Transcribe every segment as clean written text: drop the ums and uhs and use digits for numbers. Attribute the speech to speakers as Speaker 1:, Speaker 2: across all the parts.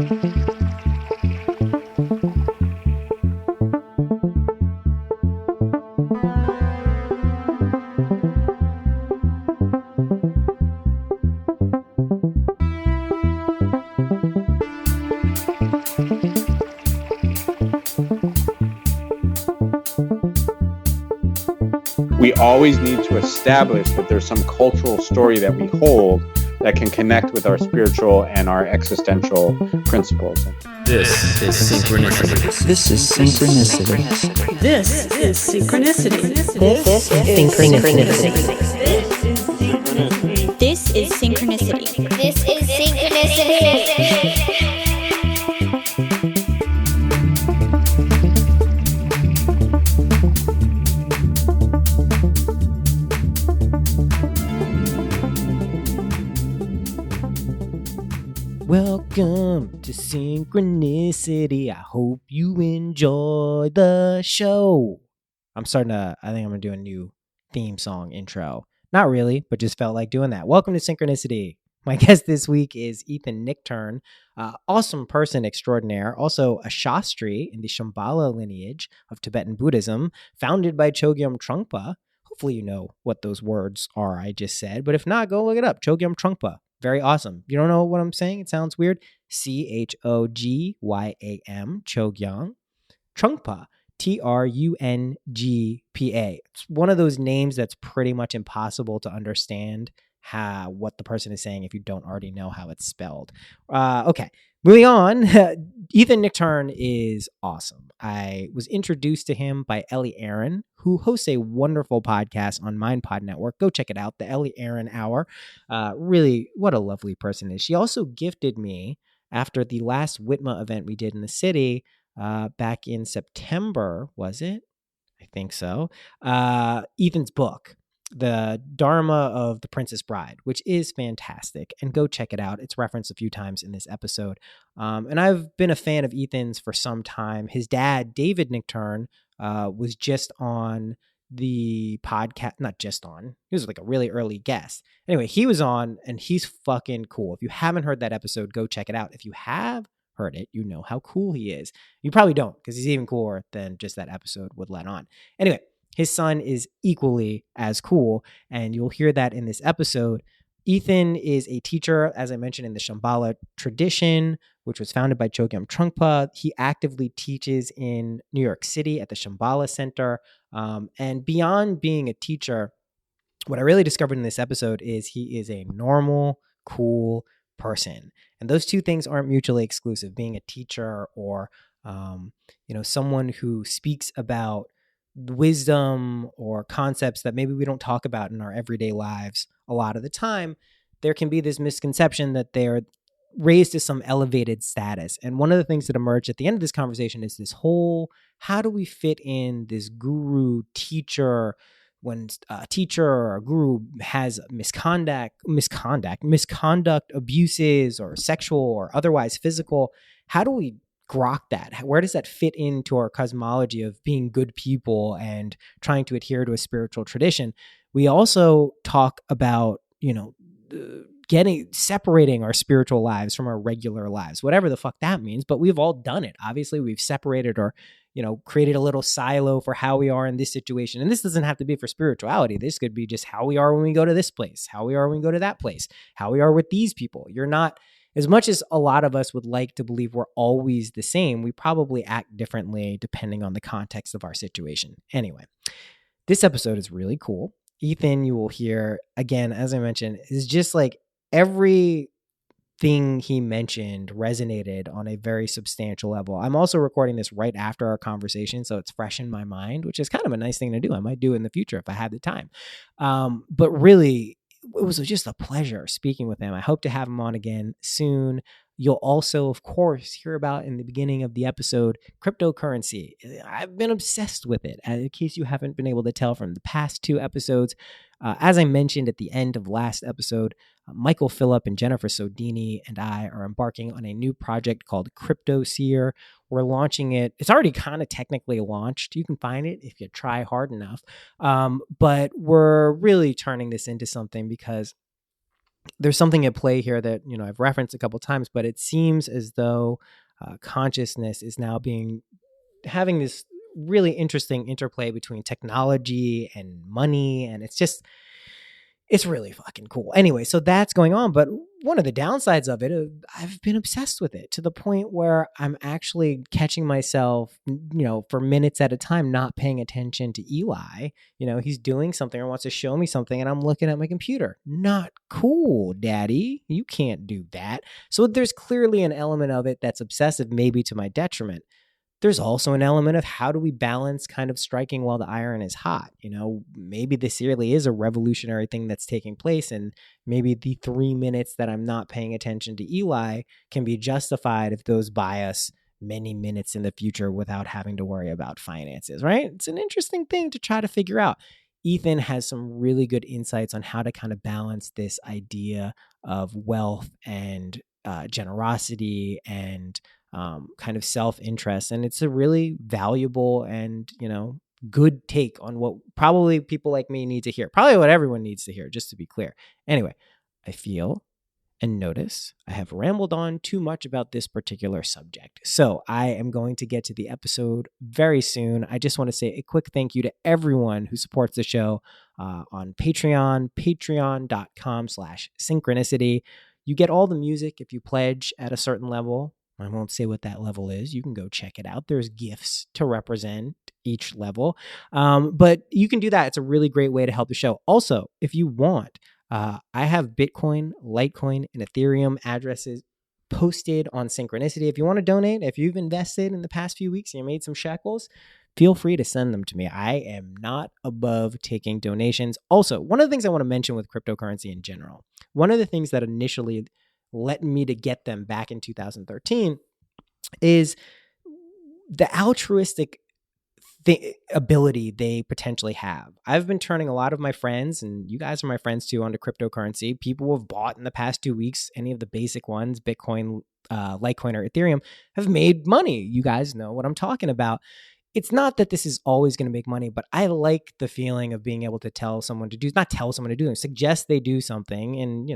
Speaker 1: We always need to establish that there's some cultural story that we hold that can connect with our spiritual and our existential principles.
Speaker 2: This is Synchronicity.
Speaker 3: This is Synchronicity.
Speaker 4: This is Synchronicity.
Speaker 5: This is Synchronicity.
Speaker 6: This is Synchronicity.
Speaker 5: This is Synchronicity.
Speaker 3: Welcome to Synchronicity. I hope you enjoy the show. I think I'm going to do a new theme song intro. Not really, but just felt like doing that. Welcome to Synchronicity. My guest this week is Ethan Nichtern, awesome person extraordinaire, also a Shastri in the Shambhala lineage of Tibetan Buddhism, founded by Chogyam Trungpa. Hopefully you know what those words are I just said, but if not, go look it up. Chogyam Trungpa. Very awesome. You don't know what I'm saying? It sounds weird. Chogyam, Chogyam Trungpa, Trungpa. It's one of those names that's pretty much impossible to understand what the person is saying if you don't already know how it's spelled. Okay, moving on. Ethan Nichtern is awesome. I was introduced to him by Ellie Aaron, who hosts a wonderful podcast on MindPod Network. Go check it out, the Ellie Aaron Hour. Really, what a lovely person is. She also gifted me, after the last Whitma event we did in the city back in September, was it? I think so. Ethan's book, The Dharma of the Princess Bride, which is fantastic, and go check it out. It's referenced a few times in this episode. And I've been a fan of Ethan's for some time. His dad, David Nichtern, was just on the podcast, not just on, he was like a really early guest. Anyway, he was on, and he's fucking cool. If you haven't heard that episode, go check it out. If you have heard it, you know how cool he is. You probably don't, because he's even cooler than just that episode would let on. Anyway, his son is equally as cool, and you'll hear that in this episode. Ethan is a teacher, as I mentioned, in the Shambhala tradition, which was founded by Chogyam Trungpa. He actively teaches in New York City at the Shambhala Center. And beyond being a teacher, what I really discovered in this episode is he is a normal, cool person. And those two things aren't mutually exclusive. Being a teacher or, someone who speaks about wisdom or concepts that maybe we don't talk about in our everyday lives a lot of the time, there can be this misconception that they're raised to some elevated status. And one of the things that emerged at the end of this conversation is this whole, how do we fit in this guru teacher when a teacher or a guru has misconduct, abuses, or sexual or otherwise physical? How do we grok that? Where does that fit into our cosmology of being good people and trying to adhere to a spiritual tradition? We also talk about, separating our spiritual lives from our regular lives, whatever the fuck that means, but we've all done it. Obviously, we've separated or, created a little silo for how we are in this situation. And this doesn't have to be for spirituality. This could be just how we are when we go to this place, how we are when we go to that place, how we are with these people. You're not, as much as a lot of us would like to believe we're always the same, we probably act differently depending on the context of our situation. Anyway, this episode is really cool. Ethan, you will hear, again, as I mentioned, is just like everything he mentioned resonated on a very substantial level. I'm also recording this right after our conversation, so it's fresh in my mind, which is kind of a nice thing to do. I might do it in the future if I have the time. But really, it was just a pleasure speaking with him. I hope to have him on again soon. You'll also, of course, hear about in the beginning of the episode, cryptocurrency. I've been obsessed with it, in case you haven't been able to tell from the past two episodes. As I mentioned at the end of last episode, Michael Phillip and Jennifer Sodini and I are embarking on a new project called CryptoSeer. We're launching it. It's already kind of technically launched. You can find it if you try hard enough. But we're really turning this into something because there's something at play here that, I've referenced a couple times, but it seems as though consciousness is now having this really interesting interplay between technology and money. And it's really fucking cool. Anyway, so that's going on. But one of the downsides of it, I've been obsessed with it to the point where I'm actually catching myself, for minutes at a time, not paying attention to Eli. He's doing something or wants to show me something, and I'm looking at my computer. Not cool, daddy. You can't do that. So there's clearly an element of it that's obsessive, maybe to my detriment. There's also an element of how do we balance kind of striking while the iron is hot? Maybe this really is a revolutionary thing that's taking place, and maybe the 3 minutes that I'm not paying attention to Eli can be justified if those buy us many minutes in the future without having to worry about finances, right? It's an interesting thing to try to figure out. Ethan has some really good insights on how to kind of balance this idea of wealth and generosity and kind of self-interest. And it's a really valuable and, good take on what probably people like me need to hear. Probably what everyone needs to hear, just to be clear. Anyway, I feel and notice I have rambled on too much about this particular subject. So I am going to get to the episode very soon. I just want to say a quick thank you to everyone who supports the show on Patreon, patreon.com/synchronicity. You get all the music if you pledge at a certain level. I won't say what that level is. You can go check it out. There's gifts to represent each level. But you can do that. It's a really great way to help the show. Also, if you want, I have Bitcoin, Litecoin, and Ethereum addresses posted on Synchronicity. If you want to donate, if you've invested in the past few weeks and you made some shekels, feel free to send them to me. I am not above taking donations. Also, one of the things I want to mention with cryptocurrency in general, one of the things that initially led me to get them back in 2013 is the altruistic ability they potentially have. I've been turning a lot of my friends, and you guys are my friends too, onto cryptocurrency. People who have bought in the past 2 weeks, any of the basic ones, Bitcoin, Litecoin, or Ethereum, have made money. You guys know what I'm talking about. It's not that this is always going to make money, but I like the feeling of being able to not tell someone to do, suggest they do something and,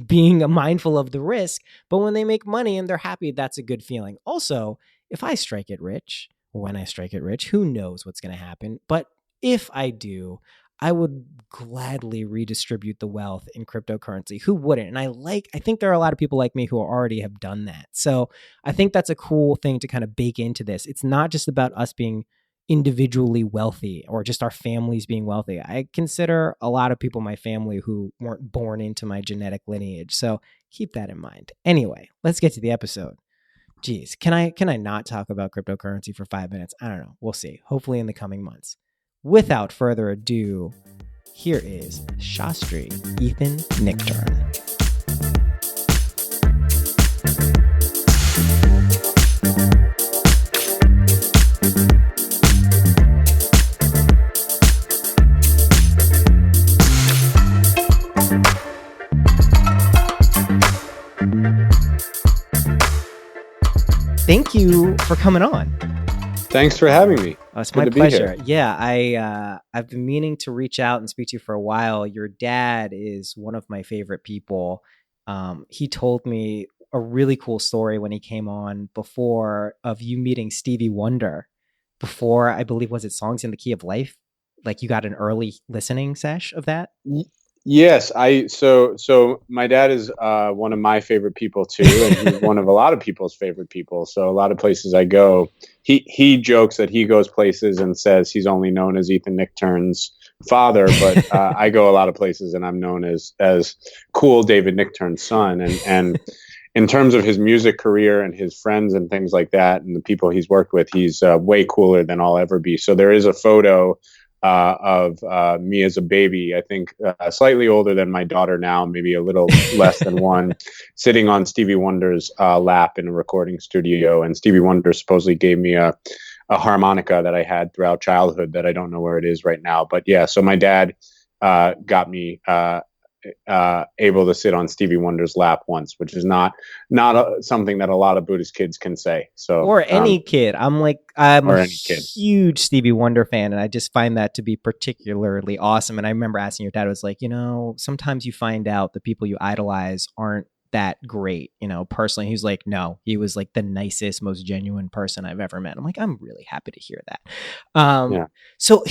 Speaker 3: being mindful of the risk. But when they make money and they're happy, that's a good feeling. Also, if I strike it rich, when I strike it rich, who knows what's going to happen? But if I do, I would gladly redistribute the wealth in cryptocurrency. Who wouldn't? And I think there are a lot of people like me who already have done that. So I think that's a cool thing to kind of bake into this. It's not just about us being individually wealthy or just our families being wealthy. I consider a lot of people in my family who weren't born into my genetic lineage. So keep that in mind. Anyway, let's get to the episode. Geez, can I not talk about cryptocurrency for 5 minutes? I don't know. We'll see. Hopefully in the coming months. Without further ado, here is Shastri Ethan Nichtern. Thank you for coming on.
Speaker 1: Thanks for having me.
Speaker 3: It's my pleasure. Yeah, I've been meaning to reach out and speak to you for a while. Your dad is one of my favorite people. He told me a really cool story when he came on before of you meeting Stevie Wonder. Before, I believe, was it Songs in the Key of Life? Like you got an early listening sesh of that?
Speaker 1: Yes, so my dad is one of my favorite people too, and he's one of a lot of people's favorite people. So a lot of places I go, he jokes that he goes places and says he's only known as Ethan Nichtern's father, but I go a lot of places and I'm known as cool David Nichtern's son. And in terms of his music career and his friends and things like that, and the people he's worked with, he's way cooler than I'll ever be. So there is a photo of me as a baby, I think slightly older than my daughter now, maybe a little less than one, sitting on Stevie Wonder's lap in a recording studio. And Stevie Wonder supposedly gave me a harmonica that I had throughout childhood that I don't know where it is right now. But yeah, so my dad got me able to sit on Stevie Wonder's lap once, which is not something that a lot of Buddhist kids can say. So,
Speaker 3: or any kid. I'm
Speaker 1: or
Speaker 3: a
Speaker 1: any kid.
Speaker 3: huge Stevie Wonder fan, and I just find that to be particularly awesome. And I remember asking your dad, I was like, sometimes you find out the people you idolize aren't that great, personally. He's like, no, he was like the nicest, most genuine person I've ever met. I'm like, I'm really happy to hear that.
Speaker 1: Yeah.
Speaker 3: So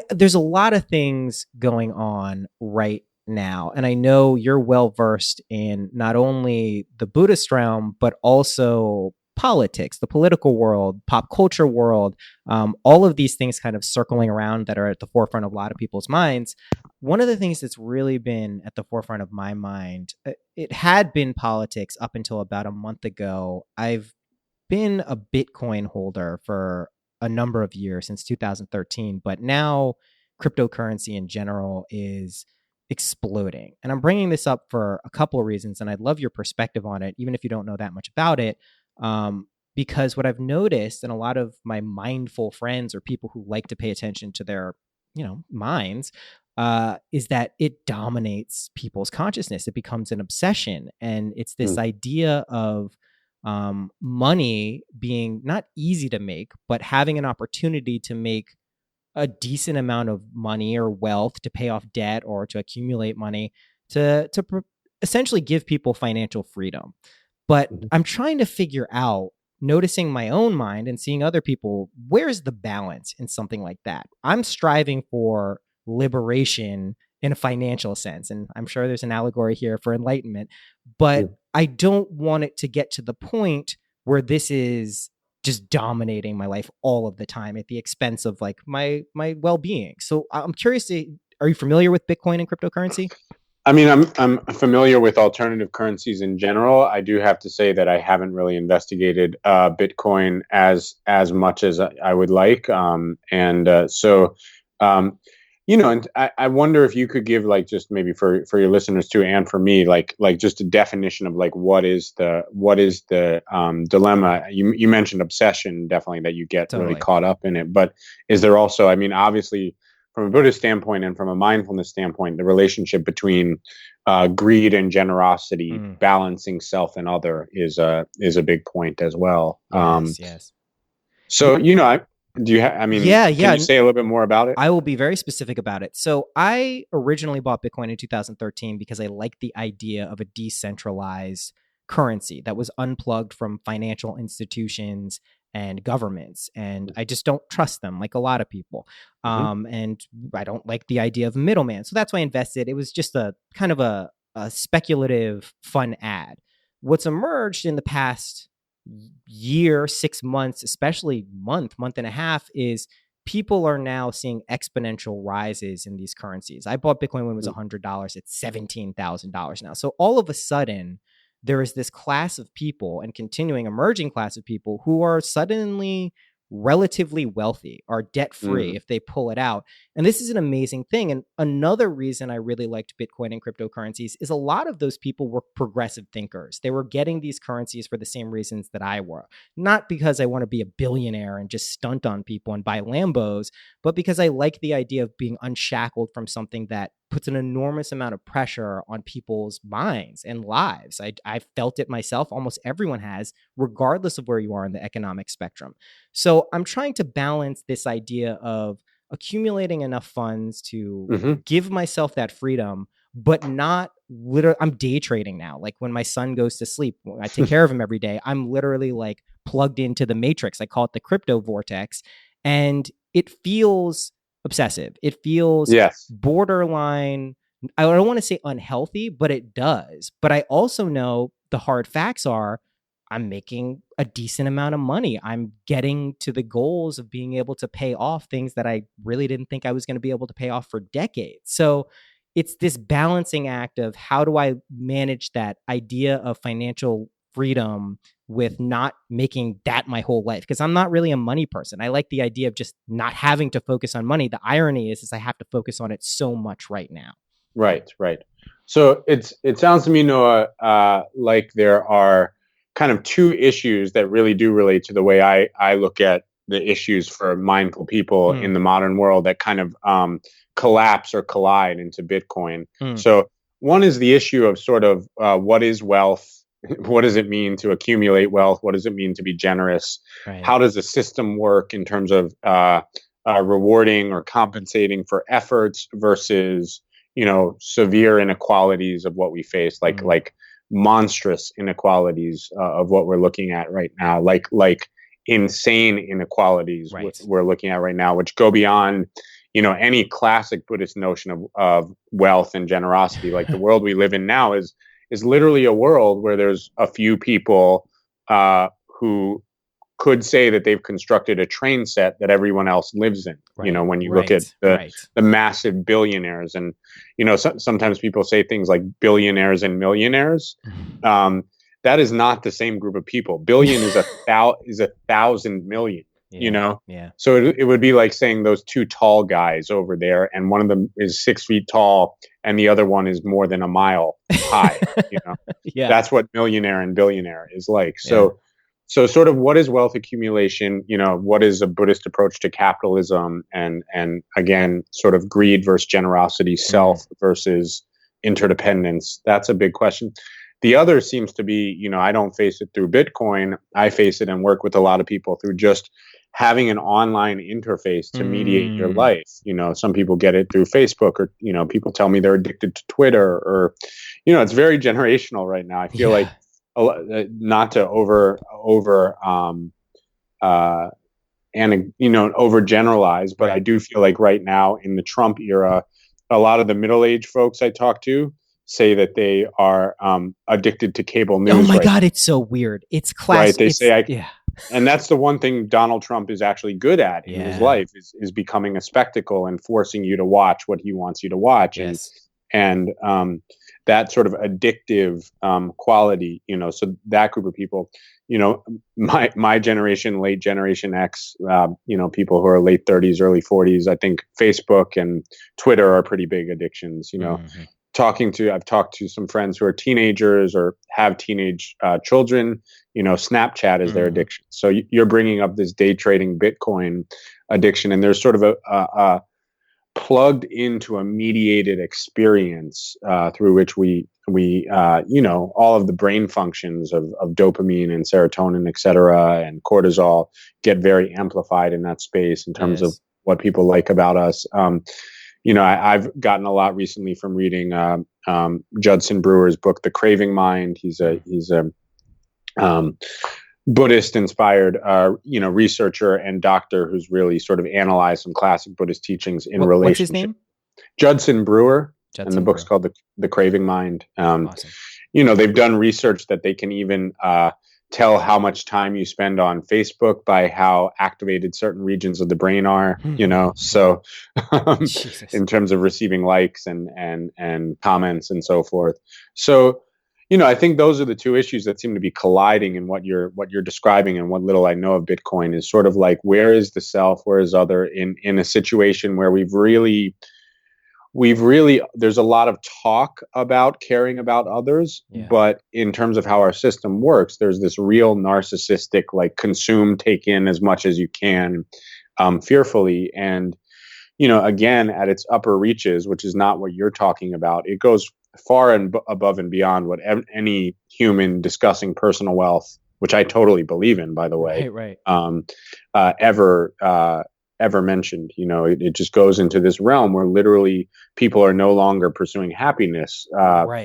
Speaker 3: there's a lot of things going on right now, and I know you're well versed in not only the Buddhist realm, but also politics, the political world, pop culture world, all of these things kind of circling around that are at the forefront of a lot of people's minds. One of the things that's really been at the forefront of my mind, it had been politics up until about a month ago. I've been a Bitcoin holder for a number of years, since 2013, but now cryptocurrency in general is exploding. And I'm bringing this up for a couple of reasons, and I'd love your perspective on it, even if you don't know that much about it. Because what I've noticed, and a lot of my mindful friends or people who like to pay attention to their, minds, is that it dominates people's consciousness. It becomes an obsession. And it's this idea of money being not easy to make, but having an opportunity to make a decent amount of money or wealth to pay off debt or to accumulate money to essentially give people financial freedom. But I'm trying to figure out, noticing my own mind and seeing other people, where's the balance in something like that? I'm striving for liberation in a financial sense, and I'm sure there's an allegory here for enlightenment, but I don't want it to get to the point where this is just dominating my life all of the time at the expense of like my well-being. So I'm curious, are you familiar with Bitcoin and cryptocurrency?
Speaker 1: I mean, I'm familiar with alternative currencies in general. I do have to say that I haven't really investigated Bitcoin as much as I would like, and I wonder if you could give, like, just maybe for your listeners too, and for me, like just a definition of like what is the dilemma. You mentioned obsession, definitely, that you get
Speaker 3: Totally.
Speaker 1: really caught up in it, but is there also, I mean, obviously, from a Buddhist standpoint and from a mindfulness standpoint, the relationship between greed and generosity, balancing self and other, is a big point as well.
Speaker 3: Yes.
Speaker 1: So, do you have, I mean,
Speaker 3: Yeah.
Speaker 1: can you say a little bit more about it?
Speaker 3: I will be very specific about it. So I originally bought Bitcoin in 2013 because I liked the idea of a decentralized currency that was unplugged from financial institutions and governments. And I just don't trust them, like a lot of people. And I don't like the idea of middleman. So that's why I invested. It was just a kind of a speculative, fun ad. What's emerged in the past year, 6 months, especially month and a half, is people are now seeing exponential rises in these currencies. I bought Bitcoin when it was $100. It's $17,000 now. So all of a sudden, there is this class of people and continuing emerging class of people who are suddenly relatively wealthy, are debt free if they pull it out. And this is an amazing thing. And another reason I really liked Bitcoin and cryptocurrencies is a lot of those people were progressive thinkers. They were getting these currencies for the same reasons that I were. Not because I want to be a billionaire and just stunt on people and buy Lambos, but because I like the idea of being unshackled from something that puts an enormous amount of pressure on people's minds and lives. I felt it myself. Almost everyone has, regardless of where you are in the economic spectrum. So I'm trying to balance this idea of accumulating enough funds to give myself that freedom, but not literally. I'm day trading now. Like when my son goes to sleep, I take care of him every day. I'm literally like plugged into the matrix. I call it the crypto vortex. And it feels obsessive. It feels borderline. I don't want to say unhealthy, but it does. But I also know the hard facts are I'm making a decent amount of money. I'm getting to the goals of being able to pay off things that I really didn't think I was going to be able to pay off for decades. So it's this balancing act of how do I manage that idea of financial freedom with not making that my whole life, because I'm not really a money person. I like the idea of just not having to focus on money. The irony is I have to focus on it so much right now.
Speaker 1: Right. So it sounds to me, Noah, like there are kind of two issues that really do relate to the way I look at the issues for mindful people in the modern world that kind of collapse or collide into Bitcoin. So one is the issue of sort of what is wealth? What does it mean to accumulate wealth? What does it mean to be generous?
Speaker 3: Right.
Speaker 1: How does the system work in terms of rewarding or compensating for efforts versus, severe inequalities of what we face, like monstrous inequalities of what we're looking at right now, like insane inequalities we're looking at right now, which go beyond any classic Buddhist notion of wealth and generosity. Like the world we live in now is literally a world where there's a few people who could say that they've constructed a train set that everyone else lives in. When you look at the massive billionaires, and sometimes people say things like billionaires and millionaires. That is not the same group of people. Billion is a 1,000 million.
Speaker 3: Yeah.
Speaker 1: So it would be like saying those two tall guys over there, and one of them is 6 feet tall, and the other one is more than a mile high.
Speaker 3: Yeah.
Speaker 1: That's what millionaire and billionaire is like. So sort of what is wealth accumulation? What is a Buddhist approach to capitalism, and again, sort of greed versus generosity, self versus interdependence? That's a big question. The other seems to be, I don't face it through Bitcoin. I face it and work with a lot of people through just having an online interface to mediate your life. Some people get it through Facebook, or, people tell me they're addicted to Twitter, or, it's very generational right now. I feel like not to overgeneralize, but I do feel like right now in the Trump era, a lot of the middle-aged folks I talk to say that they are addicted to cable news.
Speaker 3: Oh my God, it's so weird. It's classic.
Speaker 1: Right? They say, and that's the one thing Donald Trump is actually good at in his life is becoming a spectacle and forcing you to watch what he wants you to watch.
Speaker 3: Yes.
Speaker 1: And that sort of addictive quality, so that group of people, my generation, late Generation X, people who are late 30s, early 40s, I think Facebook and Twitter are pretty big addictions. I've talked to some friends who are teenagers or have teenage children. Snapchat is their addiction. So you're bringing up this day trading Bitcoin addiction, and there's sort of a plugged into a mediated experience through which we all of the brain functions of dopamine and serotonin, et cetera, and cortisol get very amplified in that space in terms of what people like about us. I've gotten a lot recently from reading Judson Brewer's book, The Craving Mind. He's a Buddhist-inspired, researcher and doctor who's really sort of analyzed some classic Buddhist teachings in relationship.
Speaker 3: What's his name?
Speaker 1: Judson Brewer, and the book's called The Craving Mind.
Speaker 3: Awesome.
Speaker 1: They've done research that they can even tell how much time you spend on Facebook by how activated certain regions of the brain are. So in terms of receiving likes and comments and so forth. So I think those are the two issues that seem to be colliding in what you're describing, and what little I know of Bitcoin is sort of like, where is the self, where is other, in a situation where we've really there's a lot of talk about caring about others, but in terms of how our system works, there's this real narcissistic, like, consume, take in as much as you can, fearfully. And again, at its upper reaches, which is not what you're talking about, it goes far and above and beyond what any human discussing personal wealth, which I totally believe in, by the way, ever mentioned. It just goes into this realm where literally people are no longer pursuing happiness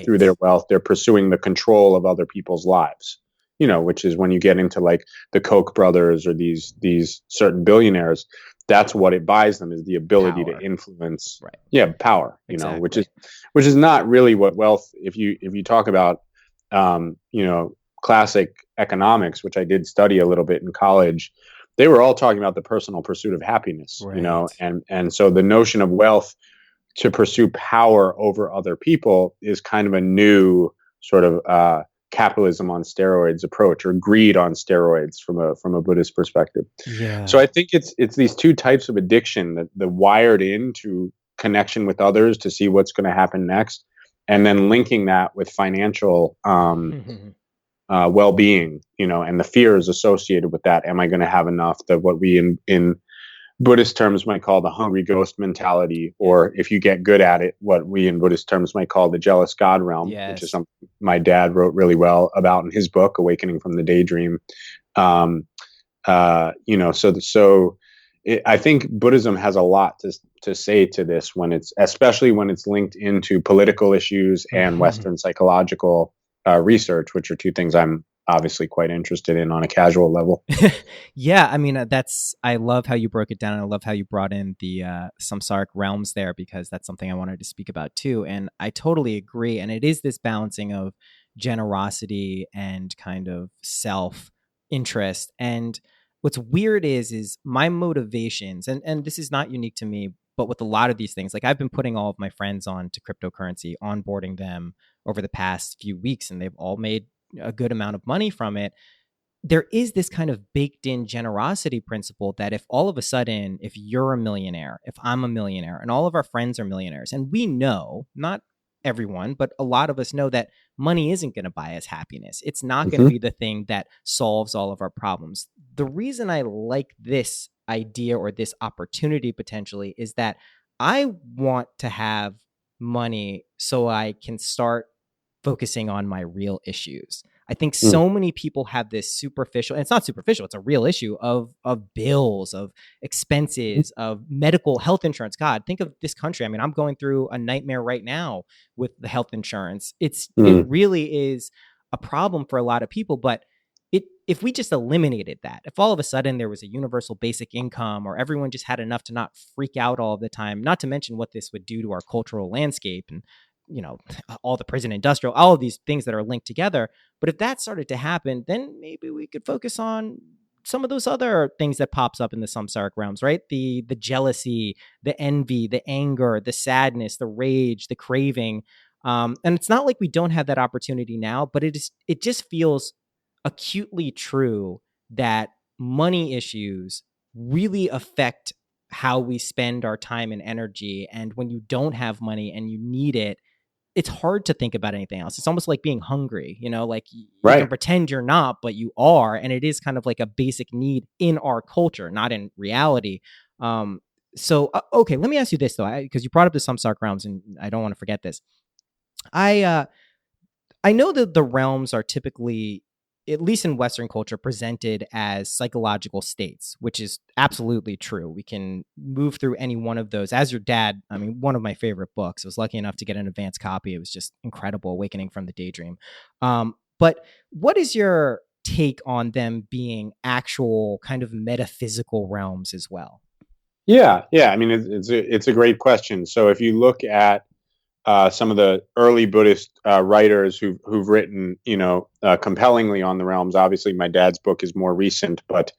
Speaker 1: through their wealth. They're pursuing the control of other people's lives, which is when you get into like the Koch brothers or these certain billionaires. That's what it buys them, is the ability to influence. Power. Which is not really what wealth. If you talk about classic economics, which I did study a little bit in college, they were all talking about the personal pursuit of happiness. And so the notion of wealth to pursue power over other people is kind of a new sort of capitalism on steroids approach, or greed on steroids from a Buddhist perspective. So I think it's these two types of addiction, that the wired into connection with others to see what's going to happen next, and then linking that with financial well-being, and the fears associated with that. Am I going to have enough? That what we in Buddhist terms might call the hungry ghost mentality, or if you get good at it, what we in Buddhist terms might call the jealous God realm, which is
Speaker 3: Yes.
Speaker 1: something my dad wrote really well about in his book, Awakening from the Daydream. I think Buddhism has a lot to say to this especially when it's linked into political issues and Western psychological research, which are two things I'm obviously quite interested in on a casual level.
Speaker 3: Yeah, I mean, I love how you broke it down, and I love how you brought in the samsaric realms there, because that's something I wanted to speak about too. And I totally agree. And it is this balancing of generosity and kind of self interest. And what's weird is my motivations, and this is not unique to me, but with a lot of these things, like I've been putting all of my friends on to cryptocurrency, onboarding them over the past few weeks, and they've all made a good amount of money from it. There is this kind of baked in generosity principle that if all of a sudden, if you're a millionaire, if I'm a millionaire, and all of our friends are millionaires, and we know, not everyone, but a lot of us know that money isn't going to buy us happiness. It's not going to be the thing that solves all of our problems. The reason I like this idea or this opportunity potentially is that I want to have money so I can start focusing on my real issues. I think so many people have this superficial, and it's not superficial, it's a real issue of bills, of expenses, of medical health insurance. God, think of this country. I mean, I'm going through a nightmare right now with the health insurance. It really is a problem for a lot of people, but if we just eliminated that, if all of a sudden there was a universal basic income, or everyone just had enough to not freak out all of the time, not to mention what this would do to our cultural landscape and all the prison industrial, all of these things that are linked together. But if that started to happen, then maybe we could focus on some of those other things that pops up in the samsaric realms, right? The jealousy, the envy, the anger, the sadness, the rage, the craving. And it's not like we don't have that opportunity now, but it just feels acutely true that money issues really affect how we spend our time and energy. And when you don't have money and you need it, it's hard to think about anything else. It's almost like being hungry, like you can pretend you're not, but you are. And it is kind of like a basic need in our culture, not in reality. Okay, let me ask you this though, because you brought up the samsaric realms, and I don't want to forget this. I know that the realms are typically, at least in Western culture, presented as psychological states, which is absolutely true. We can move through any one of those. As your dad, I mean, one of my favorite books. I was lucky enough to get an advanced copy. It was just incredible, Awakening from the Daydream. But what is your take on them being actual kind of metaphysical realms as well?
Speaker 1: Yeah. I mean, it's a great question. So if you look at some of the early Buddhist writers who've written, compellingly on the realms. Obviously, my dad's book is more recent, but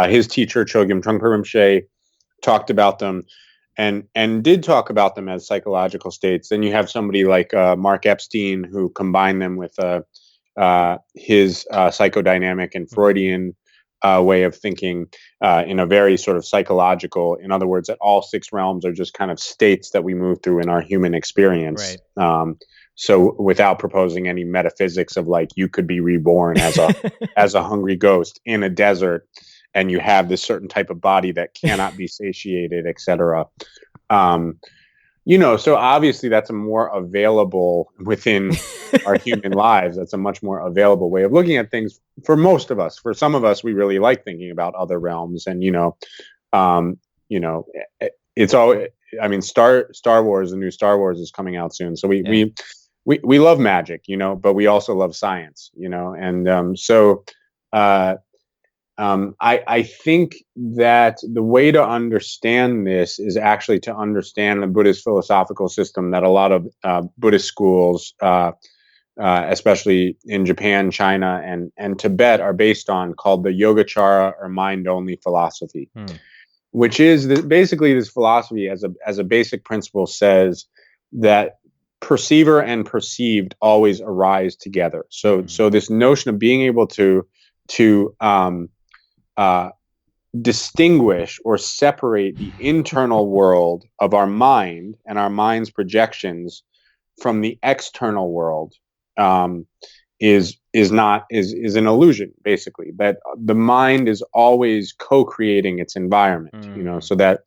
Speaker 1: his teacher Chogyam Trungpa Rinpoche talked about them, and did talk about them as psychological states. Then you have somebody like Mark Epstein, who combined them with his psychodynamic and Freudian way of thinking in a very sort of psychological, in other words, that all six realms are just kind of states that we move through in our human experience. Right. So without proposing any metaphysics of like, you could be reborn as a hungry ghost in a desert, and you have this certain type of body that cannot be satiated, etc. So obviously that's a more available within our human lives. That's a much more available way of looking at things for most of us. For some of us, we really like thinking about other realms, and it's all. I mean, Star Wars, the new Star Wars is coming out soon, so we love magic, but we also love science, and I think that the way to understand this is actually to understand the Buddhist philosophical system that a lot of Buddhist schools, especially in Japan, China, and Tibet, are based on, called the Yogacara, or mind-only philosophy, which is basically this philosophy as a basic principle says that perceiver and perceived always arise together. So this notion of being able to distinguish or separate the internal world of our mind and our mind's projections from the external world is an illusion, basically, that the mind is always co-creating its environment, so that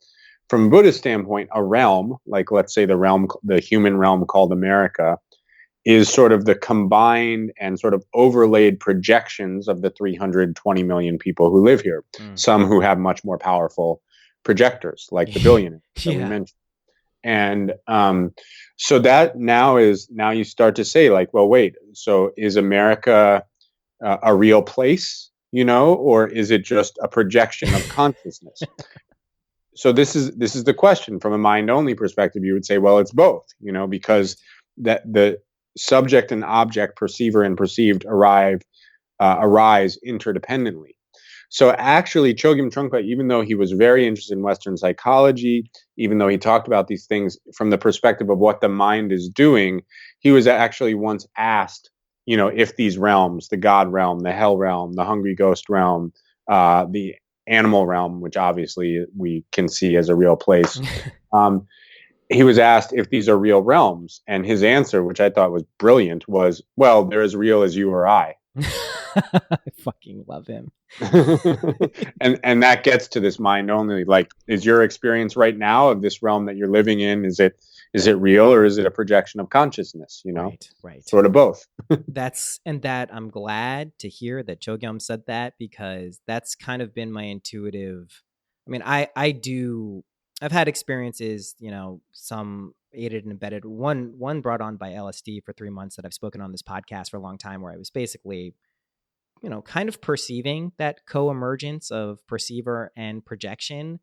Speaker 1: from a Buddhist standpoint, a realm, like let's say the human realm called America, is sort of the combined and sort of overlaid projections of the 320 million people who live here, some who have much more powerful projectors, like the billionaires that we mentioned. And so that now you start to say, like, well, wait, so is America a real place, or is it just a projection of consciousness? So this is the question. From a mind only perspective, you would say, well, it's both, because that the subject and object, perceiver and perceived, arise interdependently. So actually, Chogyam Trungpa, even though he was very interested in Western psychology, even though he talked about these things from the perspective of what the mind is doing, he was actually once asked, if these realms, the God realm, the hell realm, the hungry ghost realm, the animal realm, which obviously we can see as a real place, he was asked if these are real realms. And his answer, which I thought was brilliant, was, well, they're as real as you or I.
Speaker 3: I fucking love him.
Speaker 1: and that gets to this mind only. Like, is your experience right now of this realm that you're living in, is it real, or is it a projection of consciousness?
Speaker 3: Right.
Speaker 1: Sort of both.
Speaker 3: That I'm glad to hear that Chogyam said that, because that's kind of been my intuitive. I mean, I've had experiences, some aided and abetted. One brought on by LSD for 3 months that I've spoken on this podcast for a long time, where I was basically, kind of perceiving that co-emergence of perceiver and projection,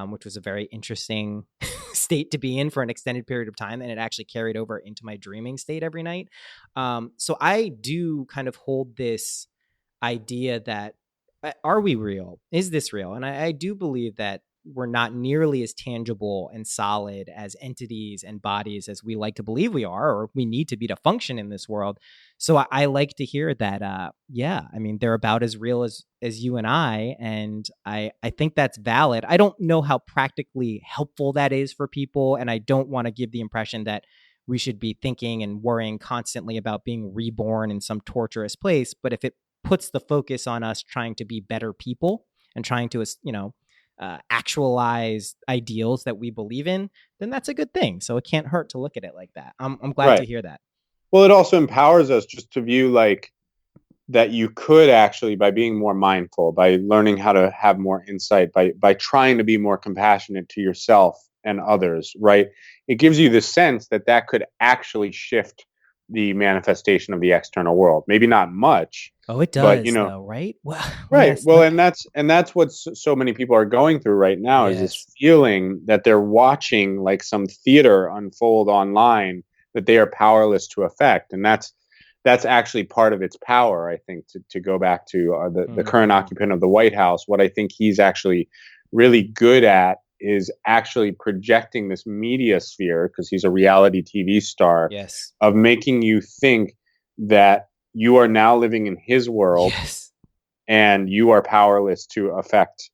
Speaker 3: which was a very interesting state to be in for an extended period of time. And it actually carried over into my dreaming state every night. So I do kind of hold this idea that, are we real? Is this real? And I do believe that we're not nearly as tangible and solid as entities and bodies as we like to believe we are, or we need to be to function in this world. So I like to hear that, they're about as real as you and I. And I think that's valid. I don't know how practically helpful that is for people. And I don't want to give the impression that we should be thinking and worrying constantly about being reborn in some torturous place. But if it puts the focus on us trying to be better people and trying to, actualize ideals that we believe in, then that's a good thing. So it can't hurt to look at it like that. I'm glad to hear that.
Speaker 1: Well, it also empowers us just to view, like, that you could actually, by being more mindful, by learning how to have more insight, by trying to be more compassionate to yourself and others, right? It gives you the sense that could actually shift the manifestation of the external world. Maybe not much.
Speaker 3: Oh, it does, but, though, right? Well,
Speaker 1: right. Yes, well, and that's what so many people are going through right now, is this feeling that they're watching like some theater unfold online that they are powerless to affect. And that's actually part of its power, I think, to go back to the current occupant of the White House. What I think he's actually really good at is actually projecting this media sphere, because he's a reality TV star, of making you think that you are now living in his world, and you are powerless to affect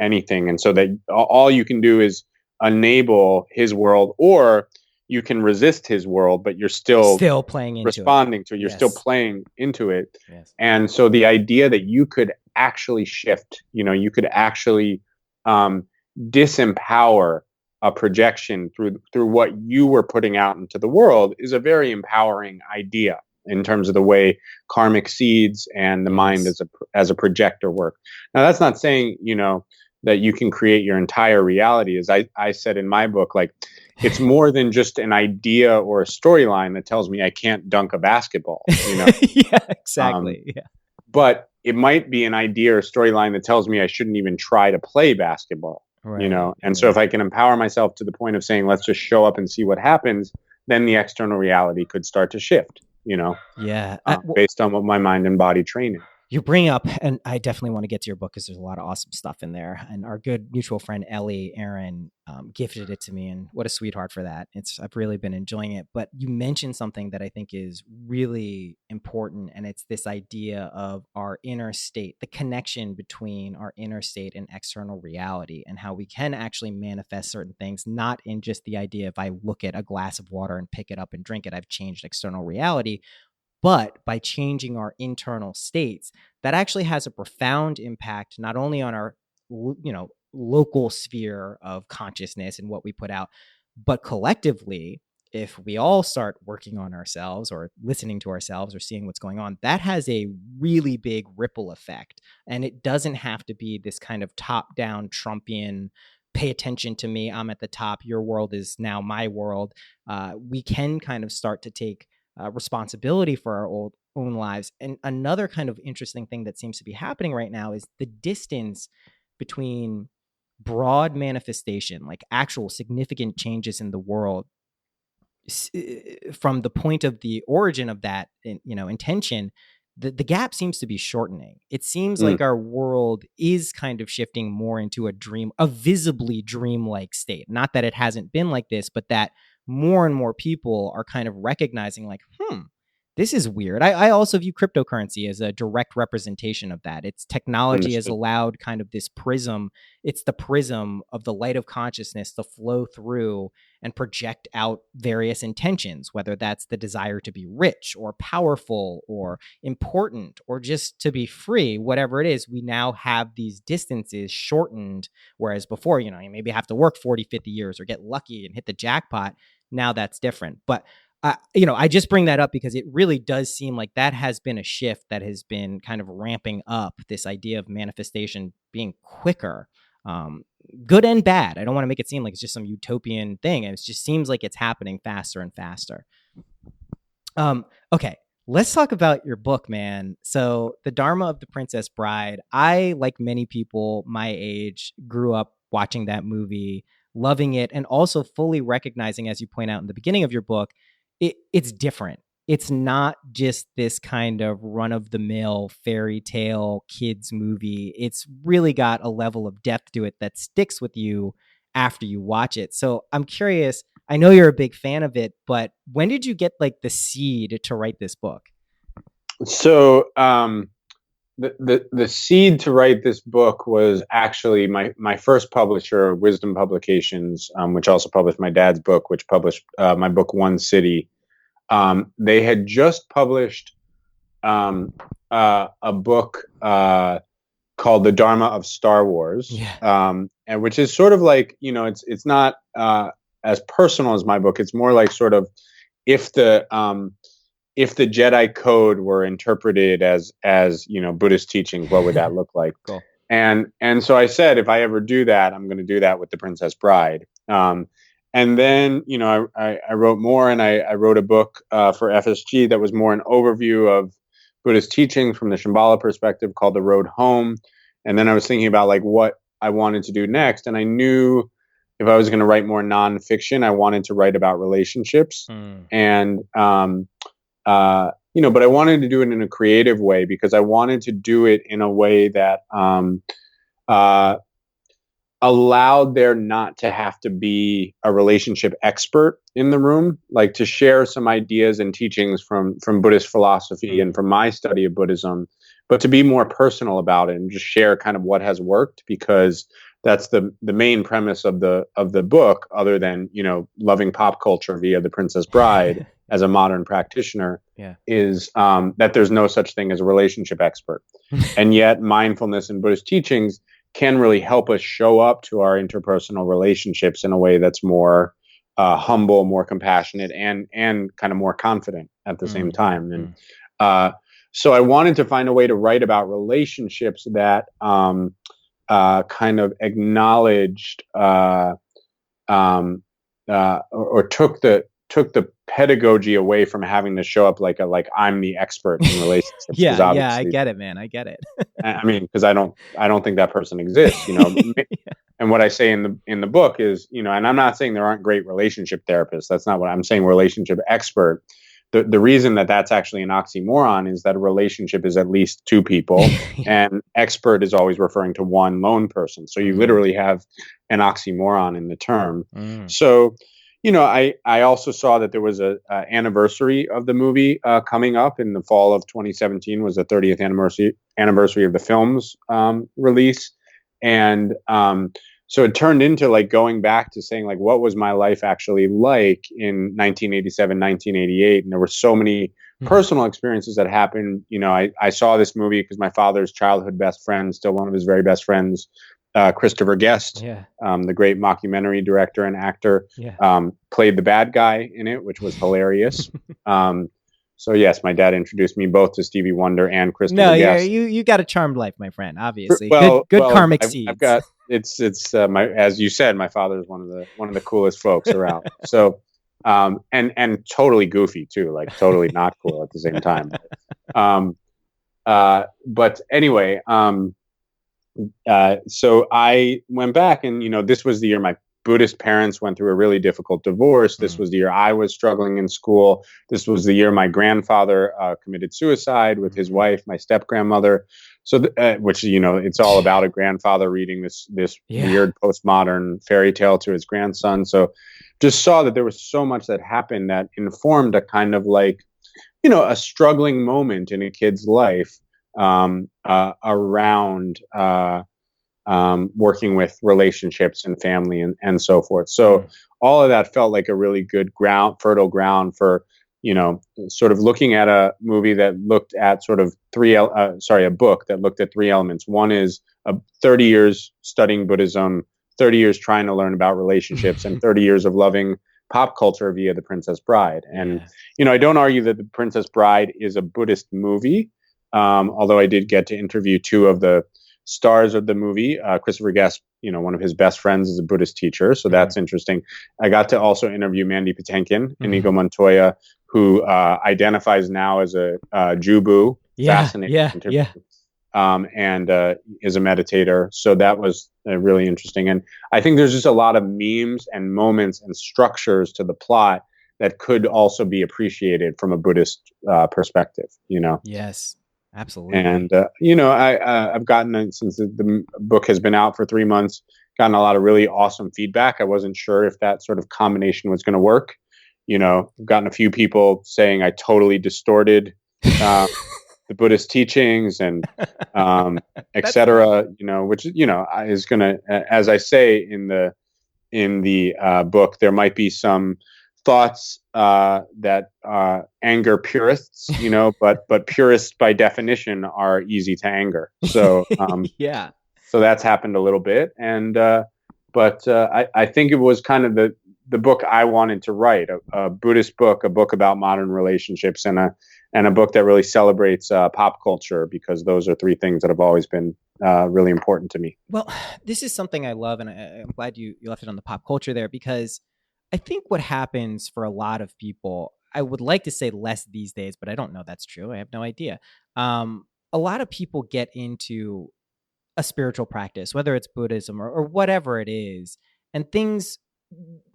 Speaker 1: anything. And so that all you can do is enable his world, or you can resist his world, but you're still
Speaker 3: playing into
Speaker 1: responding to it. You're still playing into it. And so the idea that you could actually shift, you could actually disempower a projection through what you were putting out into the world, is a very empowering idea in terms of the way karmic seeds and the mind as a projector work. Now, that's not saying, that you can create your entire reality. As I said in my book, like, it's more than just an idea or a storyline that tells me I can't dunk a basketball.
Speaker 3: Yeah, exactly.
Speaker 1: But it might be an idea or storyline that tells me I shouldn't even try to play basketball. And so if I can empower myself to the point of saying, let's just show up and see what happens, then the external reality could start to shift, based on what my mind and body training.
Speaker 3: You bring up, and I definitely want to get to your book because there's a lot of awesome stuff in there. And our good mutual friend Aaron gifted it to me, and what a sweetheart for that. I've really been enjoying it. But you mentioned something that I think is really important, and it's this idea of our inner state, the connection between our inner state and external reality, and how we can actually manifest certain things, not in just the idea if I look at a glass of water and pick it up and drink it, I've changed external reality. But by changing our internal states, that actually has a profound impact, not only on our, local sphere of consciousness and what we put out, but collectively, if we all start working on ourselves or listening to ourselves or seeing what's going on, that has a really big ripple effect. And it doesn't have to be this kind of top-down Trumpian, pay attention to me, I'm at the top, your world is now my world. We can kind of start to take responsibility for our own lives. And another kind of interesting thing that seems to be happening right now is the distance between broad manifestation, like actual significant changes in the world, from the point of the origin of that, intention. The gap seems to be shortening. It seems like our world is kind of shifting more into a visibly dreamlike state. Not that it hasn't been like this, but that more and more people are kind of recognizing like, this is weird. I also view cryptocurrency as a direct representation of that. Its technology has allowed kind of this prism. It's the prism of the light of consciousness to flow through and project out various intentions, whether that's the desire to be rich or powerful or important or just to be free, whatever it is. We now have these distances shortened, whereas before, you maybe have to work 40, 50 years or get lucky and hit the jackpot. Now that's different. But I just bring that up because it really does seem like that has been a shift that has been kind of ramping up this idea of manifestation being quicker, good and bad. I don't want to make it seem like it's just some utopian thing. It just seems like it's happening faster and faster. Okay, let's talk about your book, man. So The Dharma of the Princess Bride. I, like many people my age, grew up watching that movie, loving it, and also fully recognizing, as you point out in the beginning of your book, it's different. It's not just this kind of run-of-the-mill fairy tale kids movie. It's really got a level of depth to it that sticks with you after you watch it. So I'm curious, I know you're a big fan of it, but when did you get like the seed to write this book?
Speaker 1: So the seed to write this book was actually my first publisher, Wisdom Publications, which also published my dad's book, which published my book One City. They had just published a book called The Dharma of Star Wars, and which is sort of like, it's not as personal as my book. It's more like sort of if the Jedi code were interpreted as Buddhist teachings, what would that look like?
Speaker 3: Cool.
Speaker 1: And so I said, if I ever do that, I'm going to do that with The Princess Bride. And then, I wrote more, and I wrote a book for FSG that was more an overview of Buddhist teachings from the Shambhala perspective called The Road Home. And then I was thinking about like what I wanted to do next. And I knew if I was going to write more nonfiction, I wanted to write about relationships. And, but I wanted to do it in a creative way because I wanted to do it in a way that allowed there not to have to be a relationship expert in the room, like to share some ideas and teachings from Buddhist philosophy and from my study of Buddhism, but to be more personal about it and just share kind of what has worked, because that's the main premise of the book, other than, loving pop culture via The Princess Bride as a modern practitioner, is that there's no such thing as a relationship expert. And yet mindfulness and Buddhist teachings can really help us show up to our interpersonal relationships in a way that's more humble, more compassionate, and kind of more confident at the same time. And so I wanted to find a way to write about relationships that kind of acknowledged or took the pedagogy away from having to show up like I'm the expert in relationships.
Speaker 3: Yeah, I get it, man. I get it.
Speaker 1: I mean, because I don't think that person exists, And what I say in the book is, and I'm not saying there aren't great relationship therapists. That's not what I'm saying. Relationship expert. The reason that that's actually an oxymoron is that a relationship is at least two people, and expert is always referring to one lone person. So you literally have an oxymoron in the term. So, I also saw that there was a anniversary of the movie coming up in the fall of 2017 was the 30th anniversary of the film's release. And so it turned into like going back to saying like, what was my life actually like in 1987, 1988? And there were so many personal experiences that happened. You know, I saw this movie because my father's childhood best friend, still one of his very best friends, Christopher Guest, the great mockumentary director and actor, played the bad guy in it, which was hilarious. So yes, my dad introduced me both to Stevie Wonder and Christopher Guest.
Speaker 3: You got a charmed life, my friend. Obviously,
Speaker 1: Well,
Speaker 3: good karmic seeds.
Speaker 1: I've got it's my, as you said, my father is one of the coolest folks around. So, and totally goofy too, like totally not cool at the same time. But anyway, so I went back, and you know, this was the year my Buddhist parents went through a really difficult divorce. This was the year I was struggling in school. This was the year my grandfather committed suicide with his wife, my step grandmother. So, which, you know, it's all about a grandfather reading this weird postmodern fairy tale to his grandson. So, just saw that there was so much that happened that informed a kind of like, you know, a struggling moment in a kid's life around working with relationships and family and so forth. So all of that felt like a really good fertile ground for, you know, sort of looking at a movie that looked at sort of a book that looked at three elements. One is 30 years studying Buddhism, 30 years trying to learn about relationships, and 30 years of loving pop culture via The Princess Bride. And, you know, I don't argue that The Princess Bride is a Buddhist movie, although I did get to interview two of the stars of the movie. Christopher Guest, you know, one of his best friends is a Buddhist teacher, so that's interesting. I got to also interview Mandy Patinkin, Inigo Montoya, who identifies now as a Jubu. Fascinating interview. And is a meditator. So that was really interesting. And I think there's just a lot of memes and moments and structures to the plot that could also be appreciated from a Buddhist perspective, you know?
Speaker 3: Yes. Absolutely.
Speaker 1: And, you know, I've gotten, since the book has been out for 3 months, gotten a lot of really awesome feedback. I wasn't sure if that sort of combination was going to work. You know, I've gotten a few people saying I totally distorted the Buddhist teachings and et cetera, you know, which, you know, is going to, as I say in the book, there might be some thoughts that anger purists, you know, but purists by definition are easy to anger. So so that's happened a little bit, and but I think it was kind of the book I wanted to write, a Buddhist book, a book about modern relationships, and a book that really celebrates pop culture, because those are three things that have always been really important to me.
Speaker 3: Well, this is something I love, and I'm glad you left it on the pop culture there, because I think what happens for a lot of people, I would like to say less these days, but I don't know that's true. I have no idea. A lot of people get into a spiritual practice, whether it's Buddhism or whatever it is, and things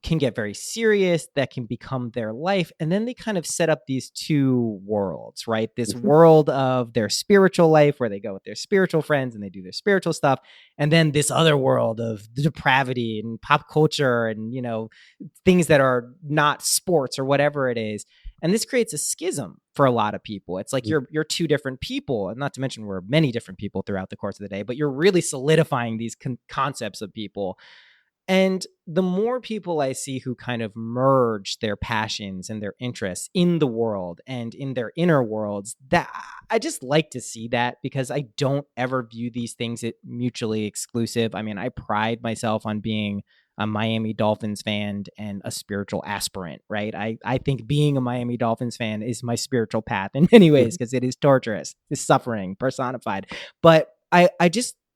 Speaker 3: can get very serious, that can become their life. And then they kind of set up these two worlds, right? This world of their spiritual life where they go with their spiritual friends and they do their spiritual stuff. And then this other world of depravity and pop culture and, you know, things that are not sports or whatever it is. And this creates a schism for a lot of people. It's like you're two different people, and not to mention we're many different people throughout the course of the day, but you're really solidifying these concepts of people. And the more people I see who kind of merge their passions and their interests in the world and in their inner worlds, that I just like to see that, because I don't ever view these things as mutually exclusive. I mean, I pride myself on being a Miami Dolphins fan and a spiritual aspirant, right? I think being a Miami Dolphins fan is my spiritual path in many ways, because it is torturous, it's suffering personified. But I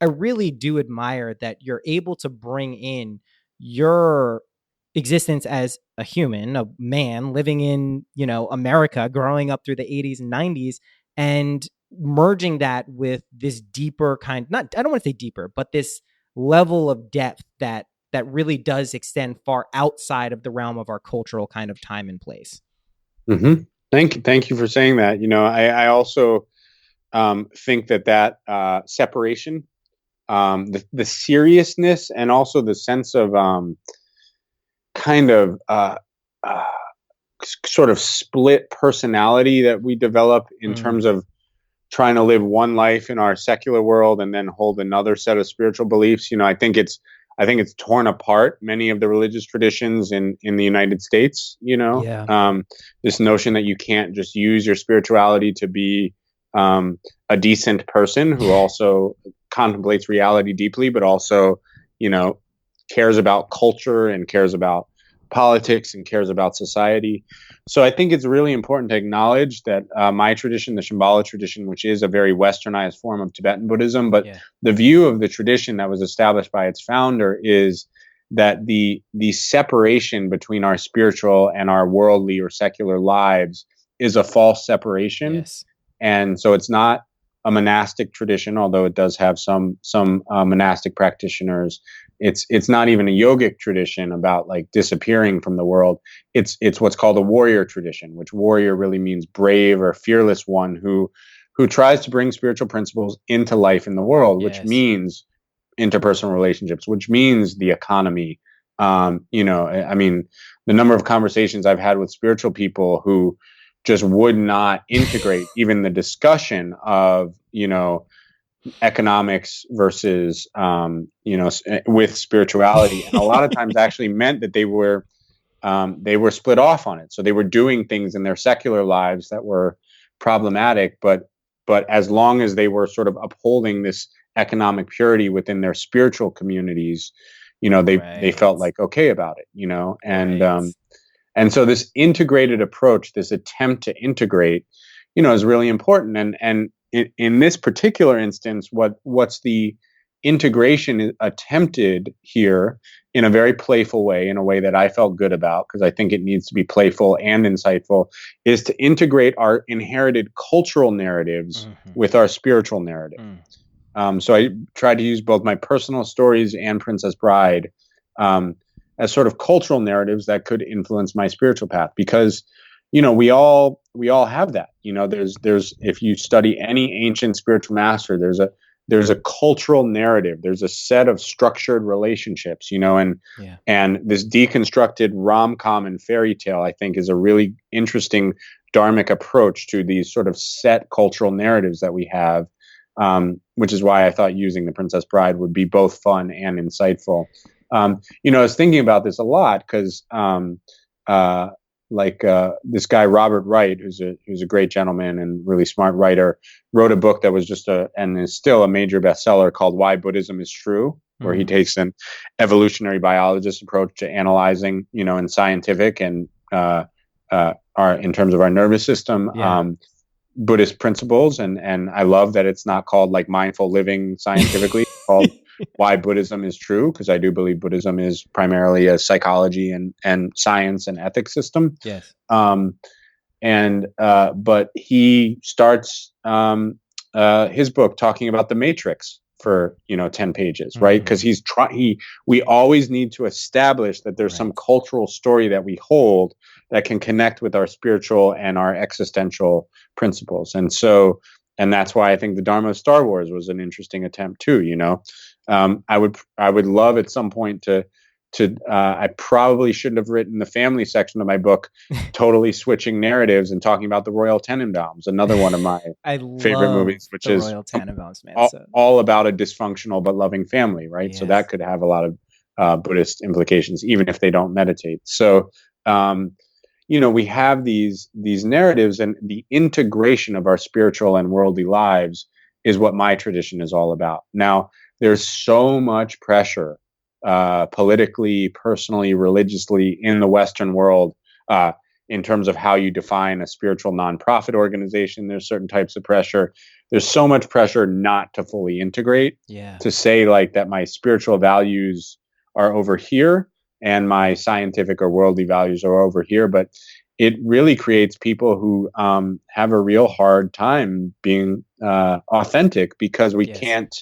Speaker 3: really do admire that you're able to bring in your existence as a human, a man living in, you know, America, growing up through the 80s and 90s, and merging that with this deeper kind, I don't want to say deeper, but this level of depth that really does extend far outside of the realm of our cultural kind of time and place.
Speaker 1: Mm-hmm. Thank you for saying that. You know, I also think that separation, the seriousness, and also the sense of sort of split personality that we develop in terms of trying to live one life in our secular world and then hold another set of spiritual beliefs. You know, I think it's I think it's torn apart many of the religious traditions in the United States.
Speaker 3: Yeah.
Speaker 1: This notion that you can't just use your spirituality to be a decent person who also contemplates reality deeply, but also, cares about culture and cares about politics and cares about society. So I think it's really important to acknowledge that my tradition, the Shambhala tradition, which is a very westernized form of Tibetan Buddhism, but the view of the tradition that was established by its founder is that the separation between our spiritual and our worldly or secular lives is a false separation.
Speaker 3: Yes.
Speaker 1: And so it's not a monastic tradition, although it does have some monastic practitioners. It's not even a yogic tradition about like disappearing from the world. It's what's called a warrior tradition, which warrior really means brave or fearless one who tries to bring spiritual principles into life in the world, which means interpersonal relationships, which means the economy. I mean, the number of conversations I've had with spiritual people who just would not integrate even the discussion of, economics versus, with spirituality. And a lot of times actually meant that they were split off on it. So they were doing things in their secular lives that were problematic, but as long as they were sort of upholding this economic purity within their spiritual communities, they felt like okay about it, and so this integrated approach, this attempt to integrate, is really important. And in this particular instance, what's the integration attempted here in a very playful way, in a way that I felt good about, because I think it needs to be playful and insightful, is to integrate our inherited cultural narratives with our spiritual narrative. So I tried to use both my personal stories and Princess Bride as sort of cultural narratives that could influence my spiritual path, because we all have that. There's if you study any ancient spiritual master, there's a cultural narrative, there's a set of structured relationships, and this deconstructed rom-com and fairy tale, I think, is a really interesting dharmic approach to these sort of set cultural narratives that we have, which is why I thought using The Princess Bride would be both fun and insightful. I was thinking about this a lot because, this guy Robert Wright, who's a great gentleman and really smart writer, wrote a book that was and is still a major bestseller called Why Buddhism is True, where he takes an evolutionary biologist approach to analyzing, in scientific and in terms of our nervous system, Buddhist principles. And I love that it's not called like mindful living scientifically, it's called Why Buddhism is True, because I do believe Buddhism is primarily a psychology and science and ethics system.
Speaker 3: Yes.
Speaker 1: But he starts his book talking about the Matrix for 10 pages, right? Because we always need to establish that there's some cultural story that we hold that can connect with our spiritual and our existential principles. And that's why I think the Dharma of Star Wars was an interesting attempt too. I would love at some point to I probably shouldn't have written the family section of my book totally switching narratives and talking about the Royal Tenenbaums, another one of my favorite movies, which is
Speaker 3: Royal Tenenbaums, man.
Speaker 1: all about a dysfunctional but loving family, right? Yes. So that could have a lot of Buddhist implications, even if they don't meditate. So we have these narratives, and the integration of our spiritual and worldly lives is what my tradition is all about. Now, there's so much pressure politically, personally, religiously in the Western world in terms of how you define a spiritual nonprofit organization. There's certain types of pressure. There's so much pressure not to fully integrate, to say like that my spiritual values are over here and my scientific or worldly values are over here. But it really creates people who have a real hard time being authentic, because we can't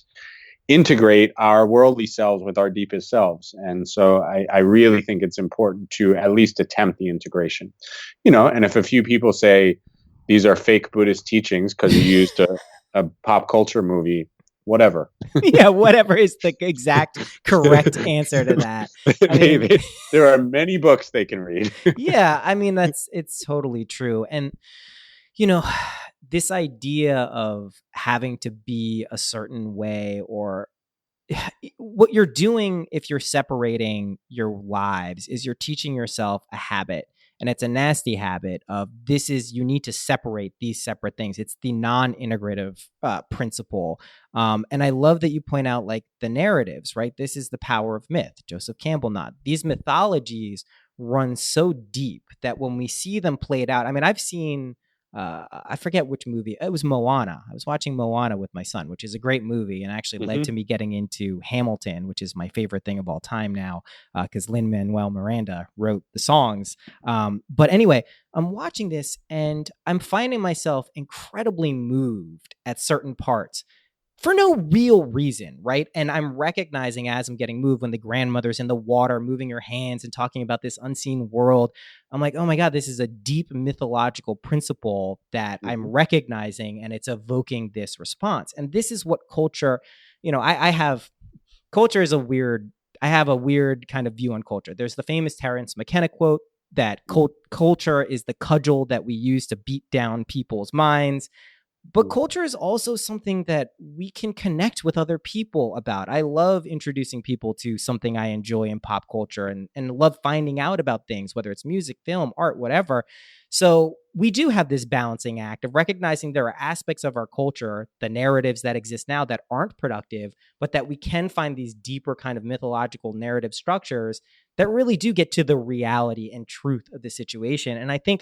Speaker 1: integrate our worldly selves with our deepest selves. And so I really think it's important to at least attempt the integration, and if a few people say these are fake Buddhist teachings because you used a pop culture movie, whatever.
Speaker 3: Whatever is the exact correct answer to that.
Speaker 1: There are many books they can read.
Speaker 3: I mean, it's totally true. And, this idea of having to be a certain way, or what you're doing if you're separating your lives is you're teaching yourself a habit. And it's a nasty habit of you need to separate these separate things. It's the non-integrative principle. And I love that you point out like the narratives, right? This is the power of myth. Joseph Campbell not. These mythologies run so deep that when we see them played out, I mean, I've seen, I forget which movie. It was Moana. I was watching Moana with my son, which is a great movie and actually led to me getting into Hamilton, which is my favorite thing of all time now, because Lin-Manuel Miranda wrote the songs. But anyway, I'm watching this and I'm finding myself incredibly moved at certain parts for no real reason, right? And I'm recognizing as I'm getting moved when the grandmother's in the water, moving her hands and talking about this unseen world. I'm like, oh my God, this is a deep mythological principle that I'm recognizing, and it's evoking this response. And this is what culture, I have a weird kind of view on culture. There's the famous Terence McKenna quote that culture is the cudgel that we use to beat down people's minds. But culture is also something that we can connect with other people about. I love introducing people to something I enjoy in pop culture and love finding out about things, whether it's music, film, art, whatever. So we do have this balancing act of recognizing there are aspects of our culture, the narratives that exist now that aren't productive, but that we can find these deeper kind of mythological narrative structures that really do get to the reality and truth of the situation. And I think,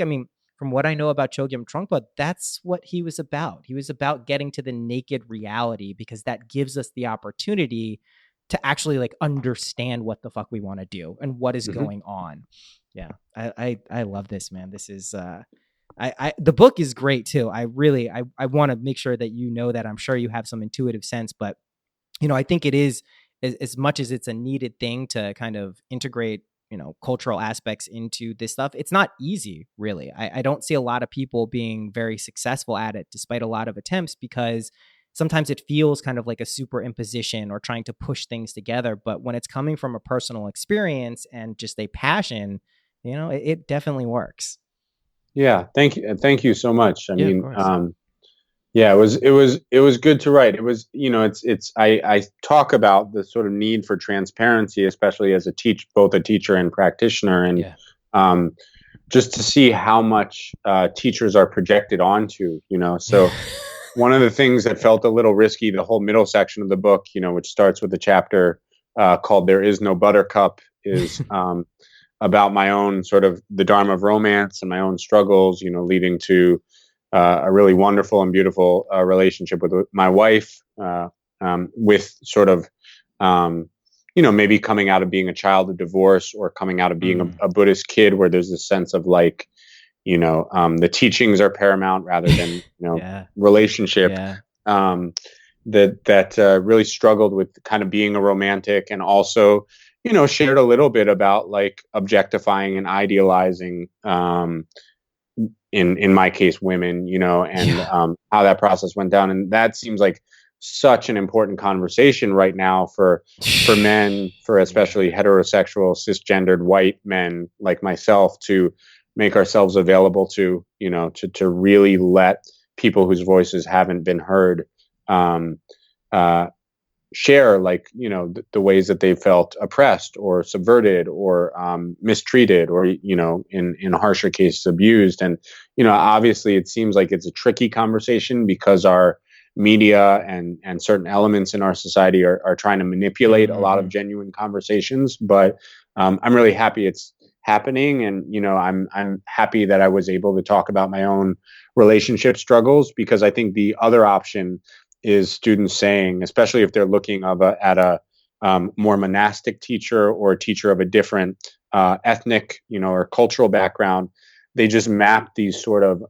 Speaker 3: from what I know about Chogyam Trungpa, that's what he was about. He was about getting to the naked reality because that gives us the opportunity to actually like understand what the fuck we want to do and what is going on. Yeah, I love this, man. This is the book is great too. I want to make sure that you know that. I'm sure you have some intuitive sense, but I think it is as much as it's a needed thing to kind of integrate cultural aspects into this stuff. It's not easy, really. I don't see a lot of people being very successful at it, despite a lot of attempts, because sometimes it feels kind of like a superimposition or trying to push things together. But when it's coming from a personal experience and just a passion, it definitely works.
Speaker 1: Yeah. Thank you so much.
Speaker 3: Of course.
Speaker 1: Yeah, it was good to write. It was, I talk about the sort of need for transparency, especially as both a teacher and practitioner, and just to see how much teachers are projected onto, So one of the things that felt a little risky, the whole middle section of the book, which starts with a chapter called "There Is No Buttercup," is about my own sort of the Dharma of romance and my own struggles, leading to a really wonderful and beautiful relationship with my wife, with sort of, maybe coming out of being a child of divorce or coming out of being a Buddhist kid, where there's this sense of like, the teachings are paramount rather than, relationship. That really struggled with kind of being a romantic, and also, shared a little bit about like objectifying and idealizing, in my case, women, and how that process went down. And that seems like such an important conversation right now for men, for especially heterosexual, cisgendered white men like myself, to make ourselves available to, to really let people whose voices haven't been heard share, like, the ways that they felt oppressed or subverted or mistreated, or, in harsher cases, abused. And, obviously it seems like it's a tricky conversation because our media and certain elements in our society are trying to manipulate a lot of genuine conversations. But I'm really happy it's happening. And, I'm happy that I was able to talk about my own relationship struggles, because I think the other option is students saying, especially if they're looking at a more monastic teacher or a teacher of a different ethnic, or cultural background, they just map these sort of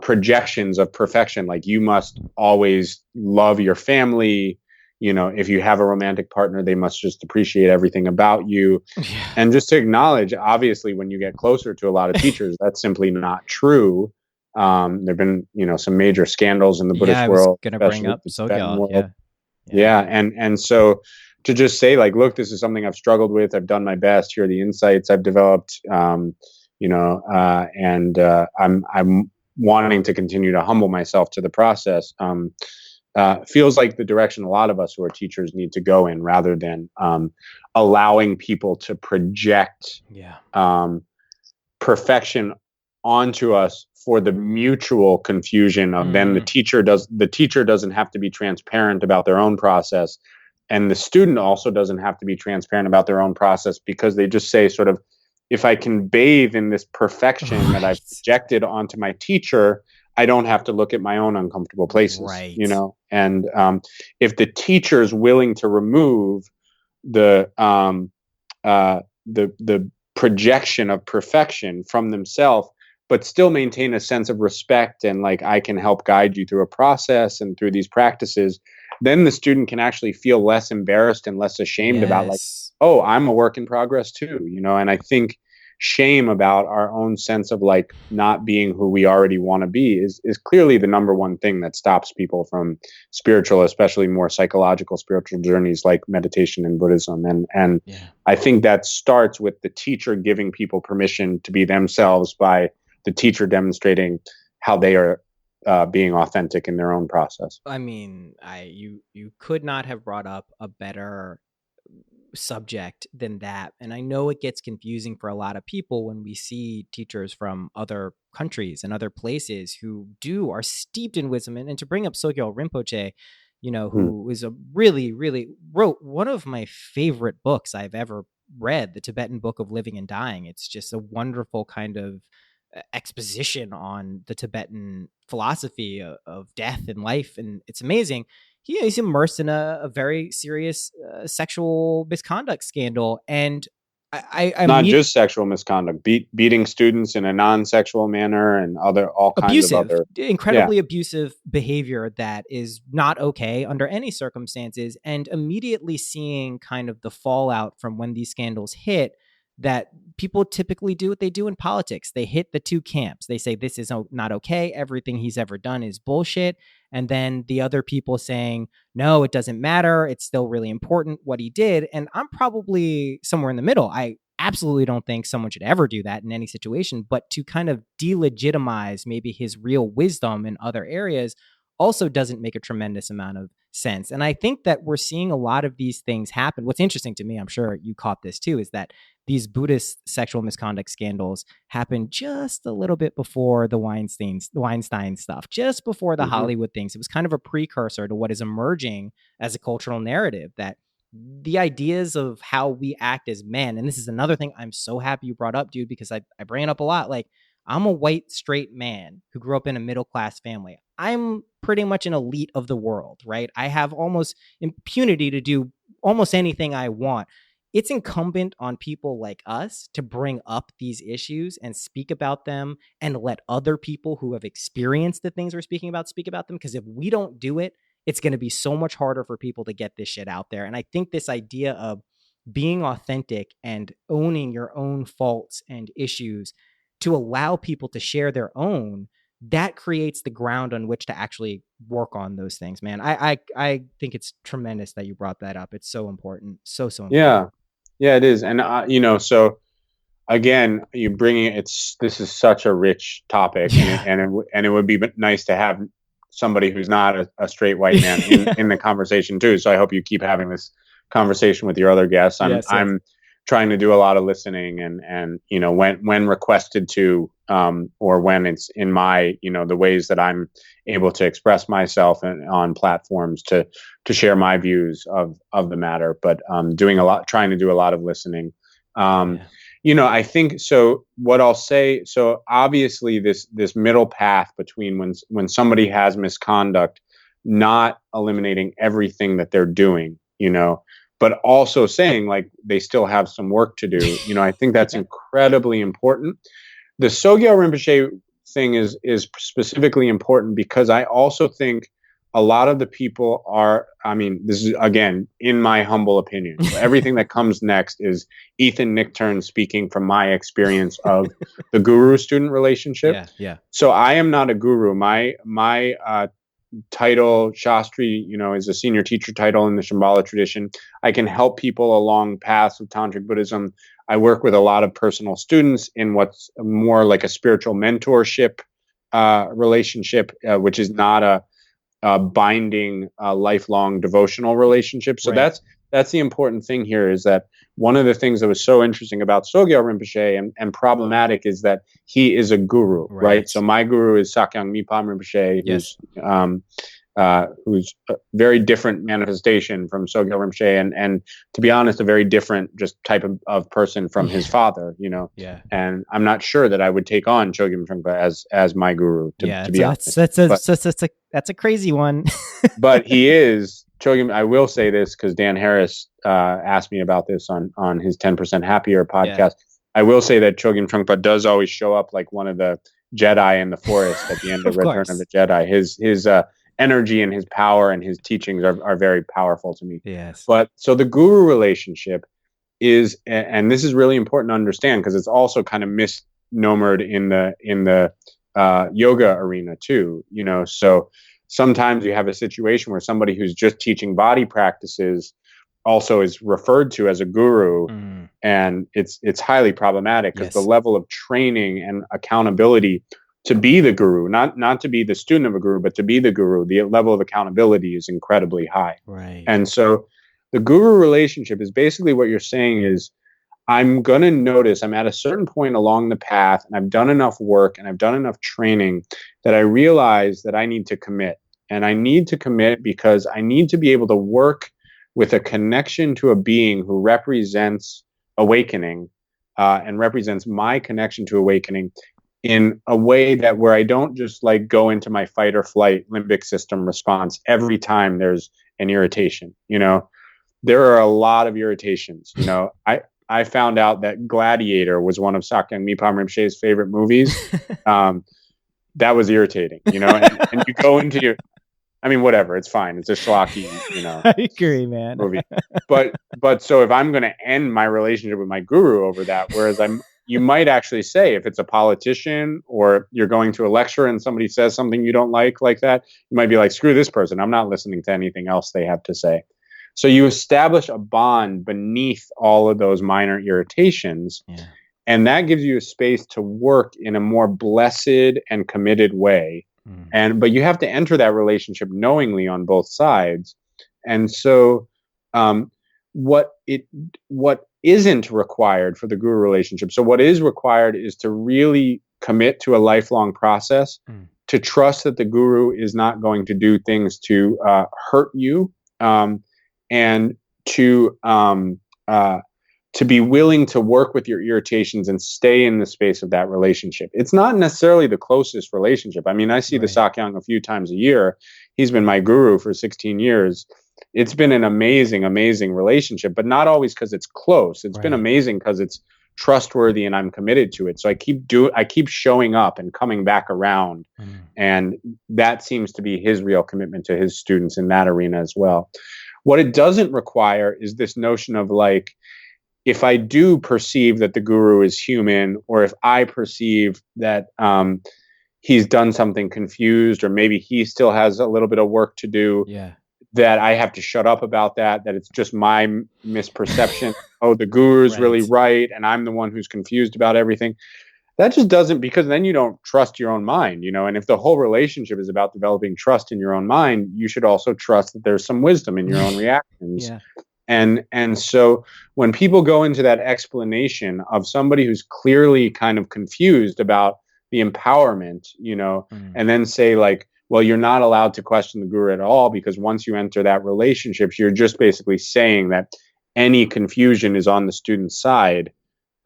Speaker 1: projections of perfection. Like, you must always love your family. If you have a romantic partner, they must just appreciate everything about you. And just to acknowledge, obviously, when you get closer to a lot of teachers, that's simply not true. There've been, some major scandals in the Buddhist world.
Speaker 3: Going to bring up Sogyal.
Speaker 1: And so to just say, like, look, this is something I've struggled with. I've done my best. Here are the insights I've developed. And I'm wanting to continue to humble myself to the process. feels like the direction a lot of us who are teachers need to go in, rather than allowing people to project perfection onto us for the mutual confusion of then the teacher doesn't have to be transparent about their own process, and the student also doesn't have to be transparent about their own process, because they just say sort of, if I can bathe in this perfection that I've projected onto my teacher, I don't have to look at my own uncomfortable places, you know? And if the teacher is willing to remove the projection of perfection from themselves, but still maintain a sense of respect and like, I can help guide you through a process and through these practices, then the student can actually feel less embarrassed and less ashamed about like, oh, I'm a work in progress too, you know? And I think shame about our own sense of like not being who we already want to be is clearly the number one thing that stops people from spiritual, especially more psychological spiritual journeys like meditation and Buddhism. And I think that starts with the teacher giving people permission to be themselves by the teacher demonstrating how they are being authentic in their own process.
Speaker 3: I mean, you could not have brought up a better subject than that. And I know it gets confusing for a lot of people when we see teachers from other countries and other places who are steeped in wisdom. And to bring up Sogyal Rinpoche, you know, who is a really wrote one of my favorite books I've ever read, the Tibetan Book of Living and Dying. It's just a wonderful kind of exposition on the Tibetan philosophy of death and life. And it's amazing. He's immersed in a very serious sexual misconduct scandal. And I'm
Speaker 1: not just sexual misconduct, beating students in a non-sexual manner and all kinds of other
Speaker 3: incredibly abusive behavior that is not okay under any circumstances. And immediately seeing kind of the fallout from when these scandals hit, that people typically do what they do in politics. They hit the two camps. They say, this is not okay. Everything he's ever done is bullshit. And then the other people saying, no, it doesn't matter. It's still really important what he did. And I'm probably somewhere in the middle. I absolutely don't think someone should ever do that in any situation, but to kind of delegitimize maybe his real wisdom in other areas also doesn't make a tremendous amount of sense. And I think that we're seeing a lot of these things happen. What's interesting to me, I'm sure you caught this too, is that these Buddhist sexual misconduct scandals happened just a little bit before the Weinstein stuff, just before the Hollywood things. It was kind of a precursor to what is emerging as a cultural narrative, that the ideas of how we act as men, and this is another thing I'm so happy you brought up, dude, because I bring it up a lot. Like, I'm a white, straight man who grew up in a middle-class family. I'm pretty much an elite of the world, right? I have almost impunity to do almost anything I want. It's incumbent on people like us to bring up these issues and speak about them, and let other people who have experienced the things we're speaking about speak about them. Because if we don't do it, it's going to be so much harder for people to get this shit out there. And I think this idea of being authentic and owning your own faults and issues to allow people to share their own, that creates the ground on which to actually work on those things, man. I think it's tremendous that you brought that up. It's so important. So important.
Speaker 1: Yeah, it is. And, so again, you bringing this is such a rich topic, and it would be nice to have somebody who's not a straight white man in the conversation too. So I hope you keep having this conversation with your other guests. I'm trying to do a lot of listening, and when requested to, or when it's in my, the ways that I'm able to express myself on platforms to share my views of the matter, but trying to do a lot of listening. I think so. What I'll say, so obviously this middle path between when somebody has misconduct, not eliminating everything that they're doing, but also saying like they still have some work to do. I think that's incredibly important. The Sogyal Rinpoche thing is specifically important because I also think a lot of the people this is, again, in my humble opinion. So everything that comes next is Ethan Nichtern speaking from my experience of the guru-student relationship.
Speaker 3: Yeah.
Speaker 1: So I am not a guru. My title, Shastri, is a senior teacher title in the Shambhala tradition. I can help people along paths of Tantric Buddhism. I work with a lot of personal students in what's more like a spiritual mentorship relationship, which is not binding, lifelong devotional relationship. So
Speaker 3: Right.
Speaker 1: that's the important thing here, is that one of the things that was so interesting about Sogyal Rinpoche and problematic is that he is a guru, right? So my guru is Sakyong Mipham Rinpoche,
Speaker 3: Yes.
Speaker 1: who's a very different manifestation from Sogyal Rinpoche, and to be honest, a very different just type of person from his father,
Speaker 3: Yeah.
Speaker 1: And I'm not sure that I would take on Chogyam Trungpa as my guru, to be honest.
Speaker 3: That's a crazy one.
Speaker 1: But he is Chogyam. I will say this because Dan Harris asked me about this on his 10% Happier podcast. Yeah. I will say that Chogyam Trungpa does always show up like one of the Jedi in the forest at the end of Return of the Jedi. His energy and his power and his teachings are very powerful to me.
Speaker 3: Yes.
Speaker 1: But so the guru relationship is, and this is really important to understand because it's also kind of misnomered in the yoga arena too. So sometimes you have a situation where somebody who's just teaching body practices also is referred to as a guru, and it's highly problematic because the level of training and accountability to be the guru, not to be the student of a guru, but to be the guru, the level of accountability is incredibly high.
Speaker 3: Right.
Speaker 1: And so the guru relationship is basically what you're saying is, I'm going to notice I'm at a certain point along the path and I've done enough work and I've done enough training that I realize that I need to commit. And I need to commit because I need to be able to work with a connection to a being who represents awakening and represents my connection to awakening in a way that where I don't just like go into my fight or flight limbic system response every time there's an irritation. There are a lot of irritations. I found out that Gladiator was one of Sakyong Mipham Rinpoche's favorite movies. That was irritating, and you go into whatever, it's fine. It's a schlocky,
Speaker 3: I agree, man.
Speaker 1: movie. But so if I'm going to end my relationship with my guru over that, whereas you might actually say, if it's a politician or you're going to a lecture and somebody says something you don't like that, you might be like, screw this person. I'm not listening to anything else they have to say. So you establish a bond beneath all of those minor irritations. Yeah. And that gives you a space to work in a more blessed and committed way. But you have to enter that relationship knowingly on both sides. And so what isn't required for the guru relationship. So what is required is to really commit to a lifelong process, to trust that the guru is not going to do things to hurt you, and to be willing to work with your irritations and stay in the space of that relationship. It's not necessarily the closest relationship. I see the Sakyong a few times a year. He's been my guru for 16 years. It's been an amazing, amazing relationship, but not always because it's close. It's been amazing because it's trustworthy and I'm committed to it. So I keep showing up and coming back around. And that seems to be his real commitment to his students in that arena as well. What it doesn't require is this notion of like, if I do perceive that the guru is human, or if I perceive that he's done something confused, or maybe he still has a little bit of work to do, that I have to shut up about that it's just my misperception. Oh, the guru's really right, and I'm the one who's confused about everything. That just doesn't, because then you don't trust your own mind, and if the whole relationship is about developing trust in your own mind, you should also trust that there's some wisdom in your own reactions. And so when people go into that explanation of somebody who's clearly kind of confused about the empowerment, and then say like, well, you're not allowed to question the guru at all, because once you enter that relationship, you're just basically saying that any confusion is on the student's side.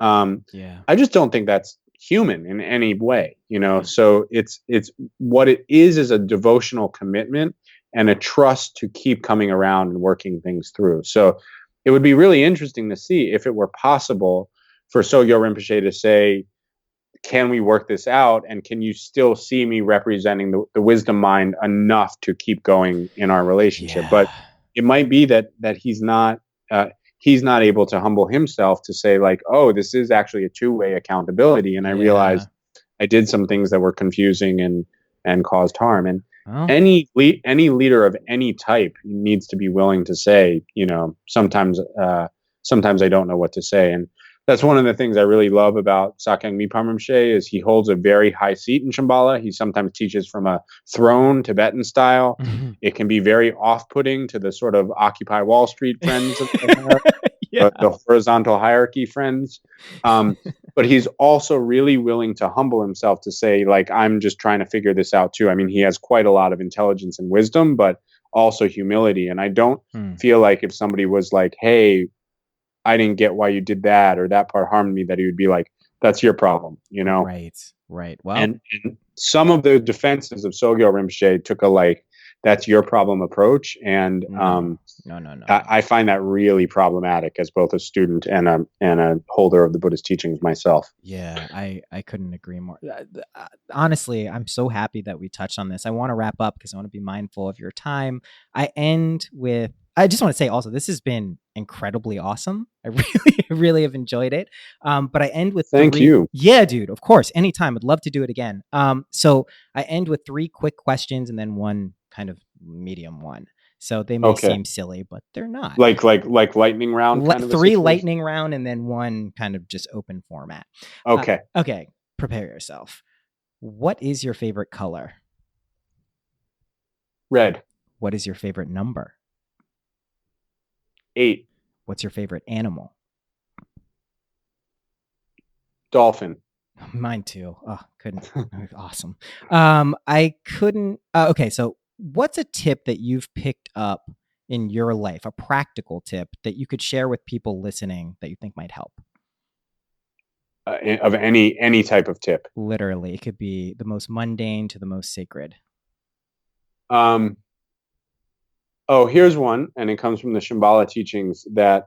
Speaker 1: I just don't think that's human in any way, So it's what it is a devotional commitment and a trust to keep coming around and working things through. So it would be really interesting to see if it were possible for Sogyal Rinpoche to say, can we work this out? And can you still see me representing the wisdom mind enough to keep going in our relationship? But it might be that he's not able to humble himself to say like, oh, this is actually a two-way accountability. And I realized I did some things that were confusing and caused harm. And any leader of any type needs to be willing to say, sometimes I don't know what to say. And That's one of the things I really love about Sakyong Mipham Rinpoche is he holds a very high seat in Shambhala. He sometimes teaches from a throne, Tibetan style. It can be very off-putting to the sort of Occupy Wall Street friends of the horizontal hierarchy friends. But he's also really willing to humble himself to say, like, I'm just trying to figure this out too. I mean, he has quite a lot of intelligence and wisdom, but also humility. And I don't feel like if somebody was like, hey, I didn't get why you did that, or that part harmed me, that he would be like, that's your problem, you know?
Speaker 3: Right. Well,
Speaker 1: and some of the defenses of Sogyo Rinpoche took a like, that's your problem approach. And
Speaker 3: no.
Speaker 1: I find that really problematic as both a student and a holder of the Buddhist teachings myself.
Speaker 3: Yeah, I couldn't agree more. Honestly, I'm so happy that we touched on this. I want to wrap up because I want to be mindful of your time. I just want to say also, this has been incredibly awesome. I really have enjoyed it. But I end with
Speaker 1: Thank you.
Speaker 3: Yeah, dude, of course. Anytime. I'd love to do it again. So I end with 3 quick questions and then one kind of medium one. So they may seem silly, but they're not.
Speaker 1: Like lightning round kind of
Speaker 3: 3 lightning round and then one kind of just open format.
Speaker 1: Okay.
Speaker 3: Okay. Prepare yourself. What is your favorite color?
Speaker 1: Red.
Speaker 3: What is your favorite number?
Speaker 1: 8.
Speaker 3: What's your favorite animal?
Speaker 1: Dolphin.
Speaker 3: Mine too. Oh, couldn't. Awesome. I couldn't. Okay, so what's a tip that you've picked up in your life, a practical tip that you could share with people listening that you think might help?
Speaker 1: Of any type of tip.
Speaker 3: Literally, it could be the most mundane to the most sacred.
Speaker 1: Here's one, and it comes from the Shambhala teachings that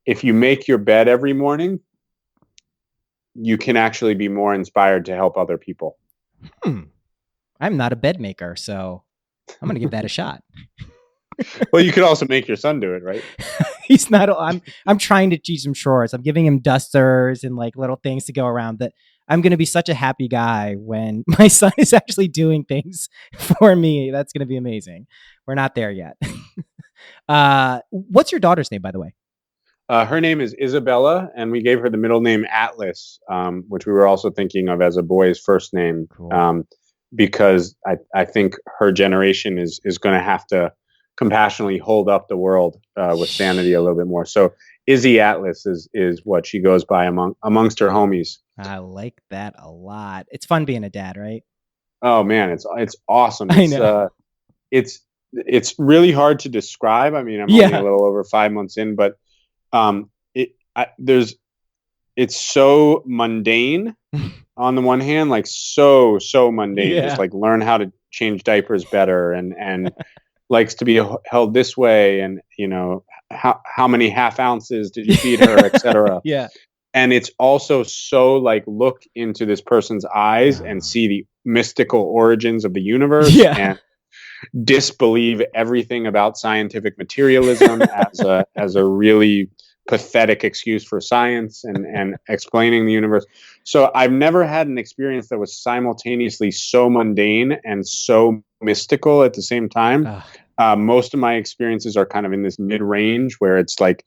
Speaker 1: if you make your bed every morning, you can actually be more inspired to help other people.
Speaker 3: I'm not a bed maker, so I'm going to give that a shot.
Speaker 1: Well, you could also make your son do it, right?
Speaker 3: He's not. I'm trying to teach him chores. I'm giving him dusters and like little things to go around. That I'm going to be such a happy guy when my son is actually doing things for me. That's going to be amazing. We're not there yet. What's your daughter's name, by the way?
Speaker 1: Her name is Isabella, and we gave her the middle name Atlas, which we were also thinking of as a boy's first name,
Speaker 3: Cool.
Speaker 1: Because I think her generation is going to have to compassionately hold up the world with sanity a little bit more. So Izzy Atlas is what she goes by amongst her homies.
Speaker 3: I like that a lot. It's fun being a dad, right?
Speaker 1: Oh man, it's awesome.
Speaker 3: I know.
Speaker 1: It's really hard to describe. I mean, I'm only a little over 5 months in, but it's so mundane on the one hand, like so mundane. Just like learn how to change diapers better and likes to be held this way, and you know how many half ounces did you feed her, etc.
Speaker 3: Yeah.
Speaker 1: And it's also so like look into this person's eyes and see the mystical origins of the universe and disbelieve everything about scientific materialism as a really pathetic excuse for science and explaining the universe. So I've never had an experience that was simultaneously so mundane and so mystical at the same time. Most of my experiences are kind of in this mid-range where it's like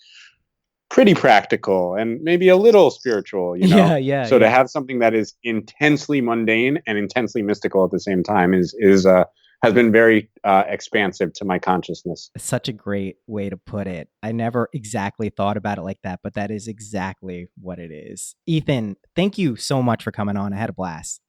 Speaker 1: pretty practical and maybe a little spiritual, you know? So to have something that is intensely mundane and intensely mystical at the same time has been very expansive to my consciousness.
Speaker 3: It's such a great way to put it. I never exactly thought about it like that, but that is exactly what it is. Ethan, thank you so much for coming on. I had a blast.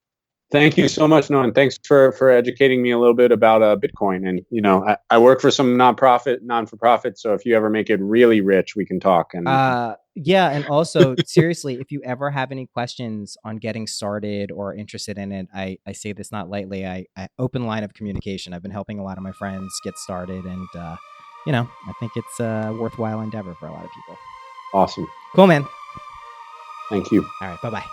Speaker 1: Thank you so much, Noah, and thanks for educating me a little bit about Bitcoin. And you know, I work for some non-for-profit. So if you ever make it really rich, we can talk. And
Speaker 3: and also seriously, if you ever have any questions on getting started or interested in it, I say this not lightly. I open line of communication. I've been helping a lot of my friends get started, and I think it's a worthwhile endeavor for a lot of people.
Speaker 1: Awesome.
Speaker 3: Cool, man.
Speaker 1: Thank you.
Speaker 3: All right. Bye-bye.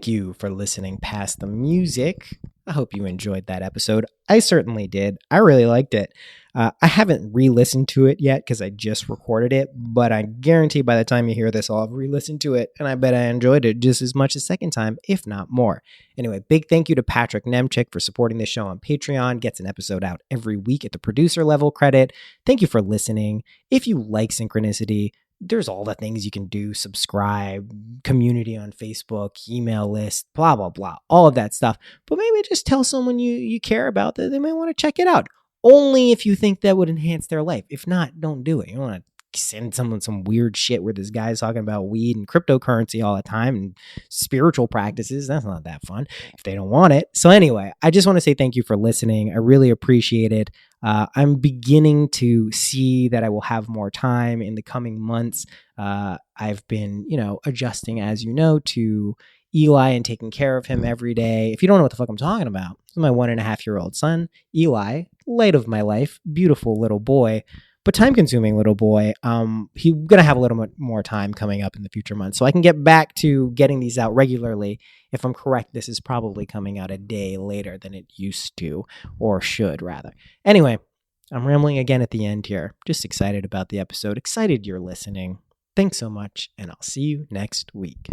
Speaker 3: Thank you for listening past the music. I hope you enjoyed that episode. I certainly did. I really liked it. I haven't re-listened to it yet because I just recorded it, but I guarantee by the time you hear this, I'll have re-listened to it, and I bet I enjoyed it just as much as second time, if not more. Anyway, big thank you to Patrick Nemchik for supporting the show on Patreon. Gets an episode out every week at the producer level credit. Thank you for listening. If you like Synchronicity, there's all the things you can do: subscribe, community on Facebook, email list, blah, blah, blah, all of that stuff. But maybe just tell someone you care about that they might want to check it out. Only if you think that would enhance their life. If not, don't do it. You don't want to send someone some weird shit where this guy's talking about weed and cryptocurrency all the time and spiritual practices. That's not that fun if they don't want it. So anyway, I just want to say thank you for listening. I really appreciate it. I'm beginning to see that I will have more time in the coming months. I've been, adjusting, as you know, to Eli and taking care of him every day. If you don't know what the fuck I'm talking about, this is my 1.5-year-old son, Eli, light of my life, beautiful little boy, but time-consuming little boy. He's gonna have a little bit more time coming up in the future months, so I can get back to getting these out regularly. If I'm correct, this is probably coming out a day later than it used to, or should rather. Anyway, I'm rambling again at the end here. Just excited about the episode. Excited you're listening. Thanks so much, and I'll see you next week.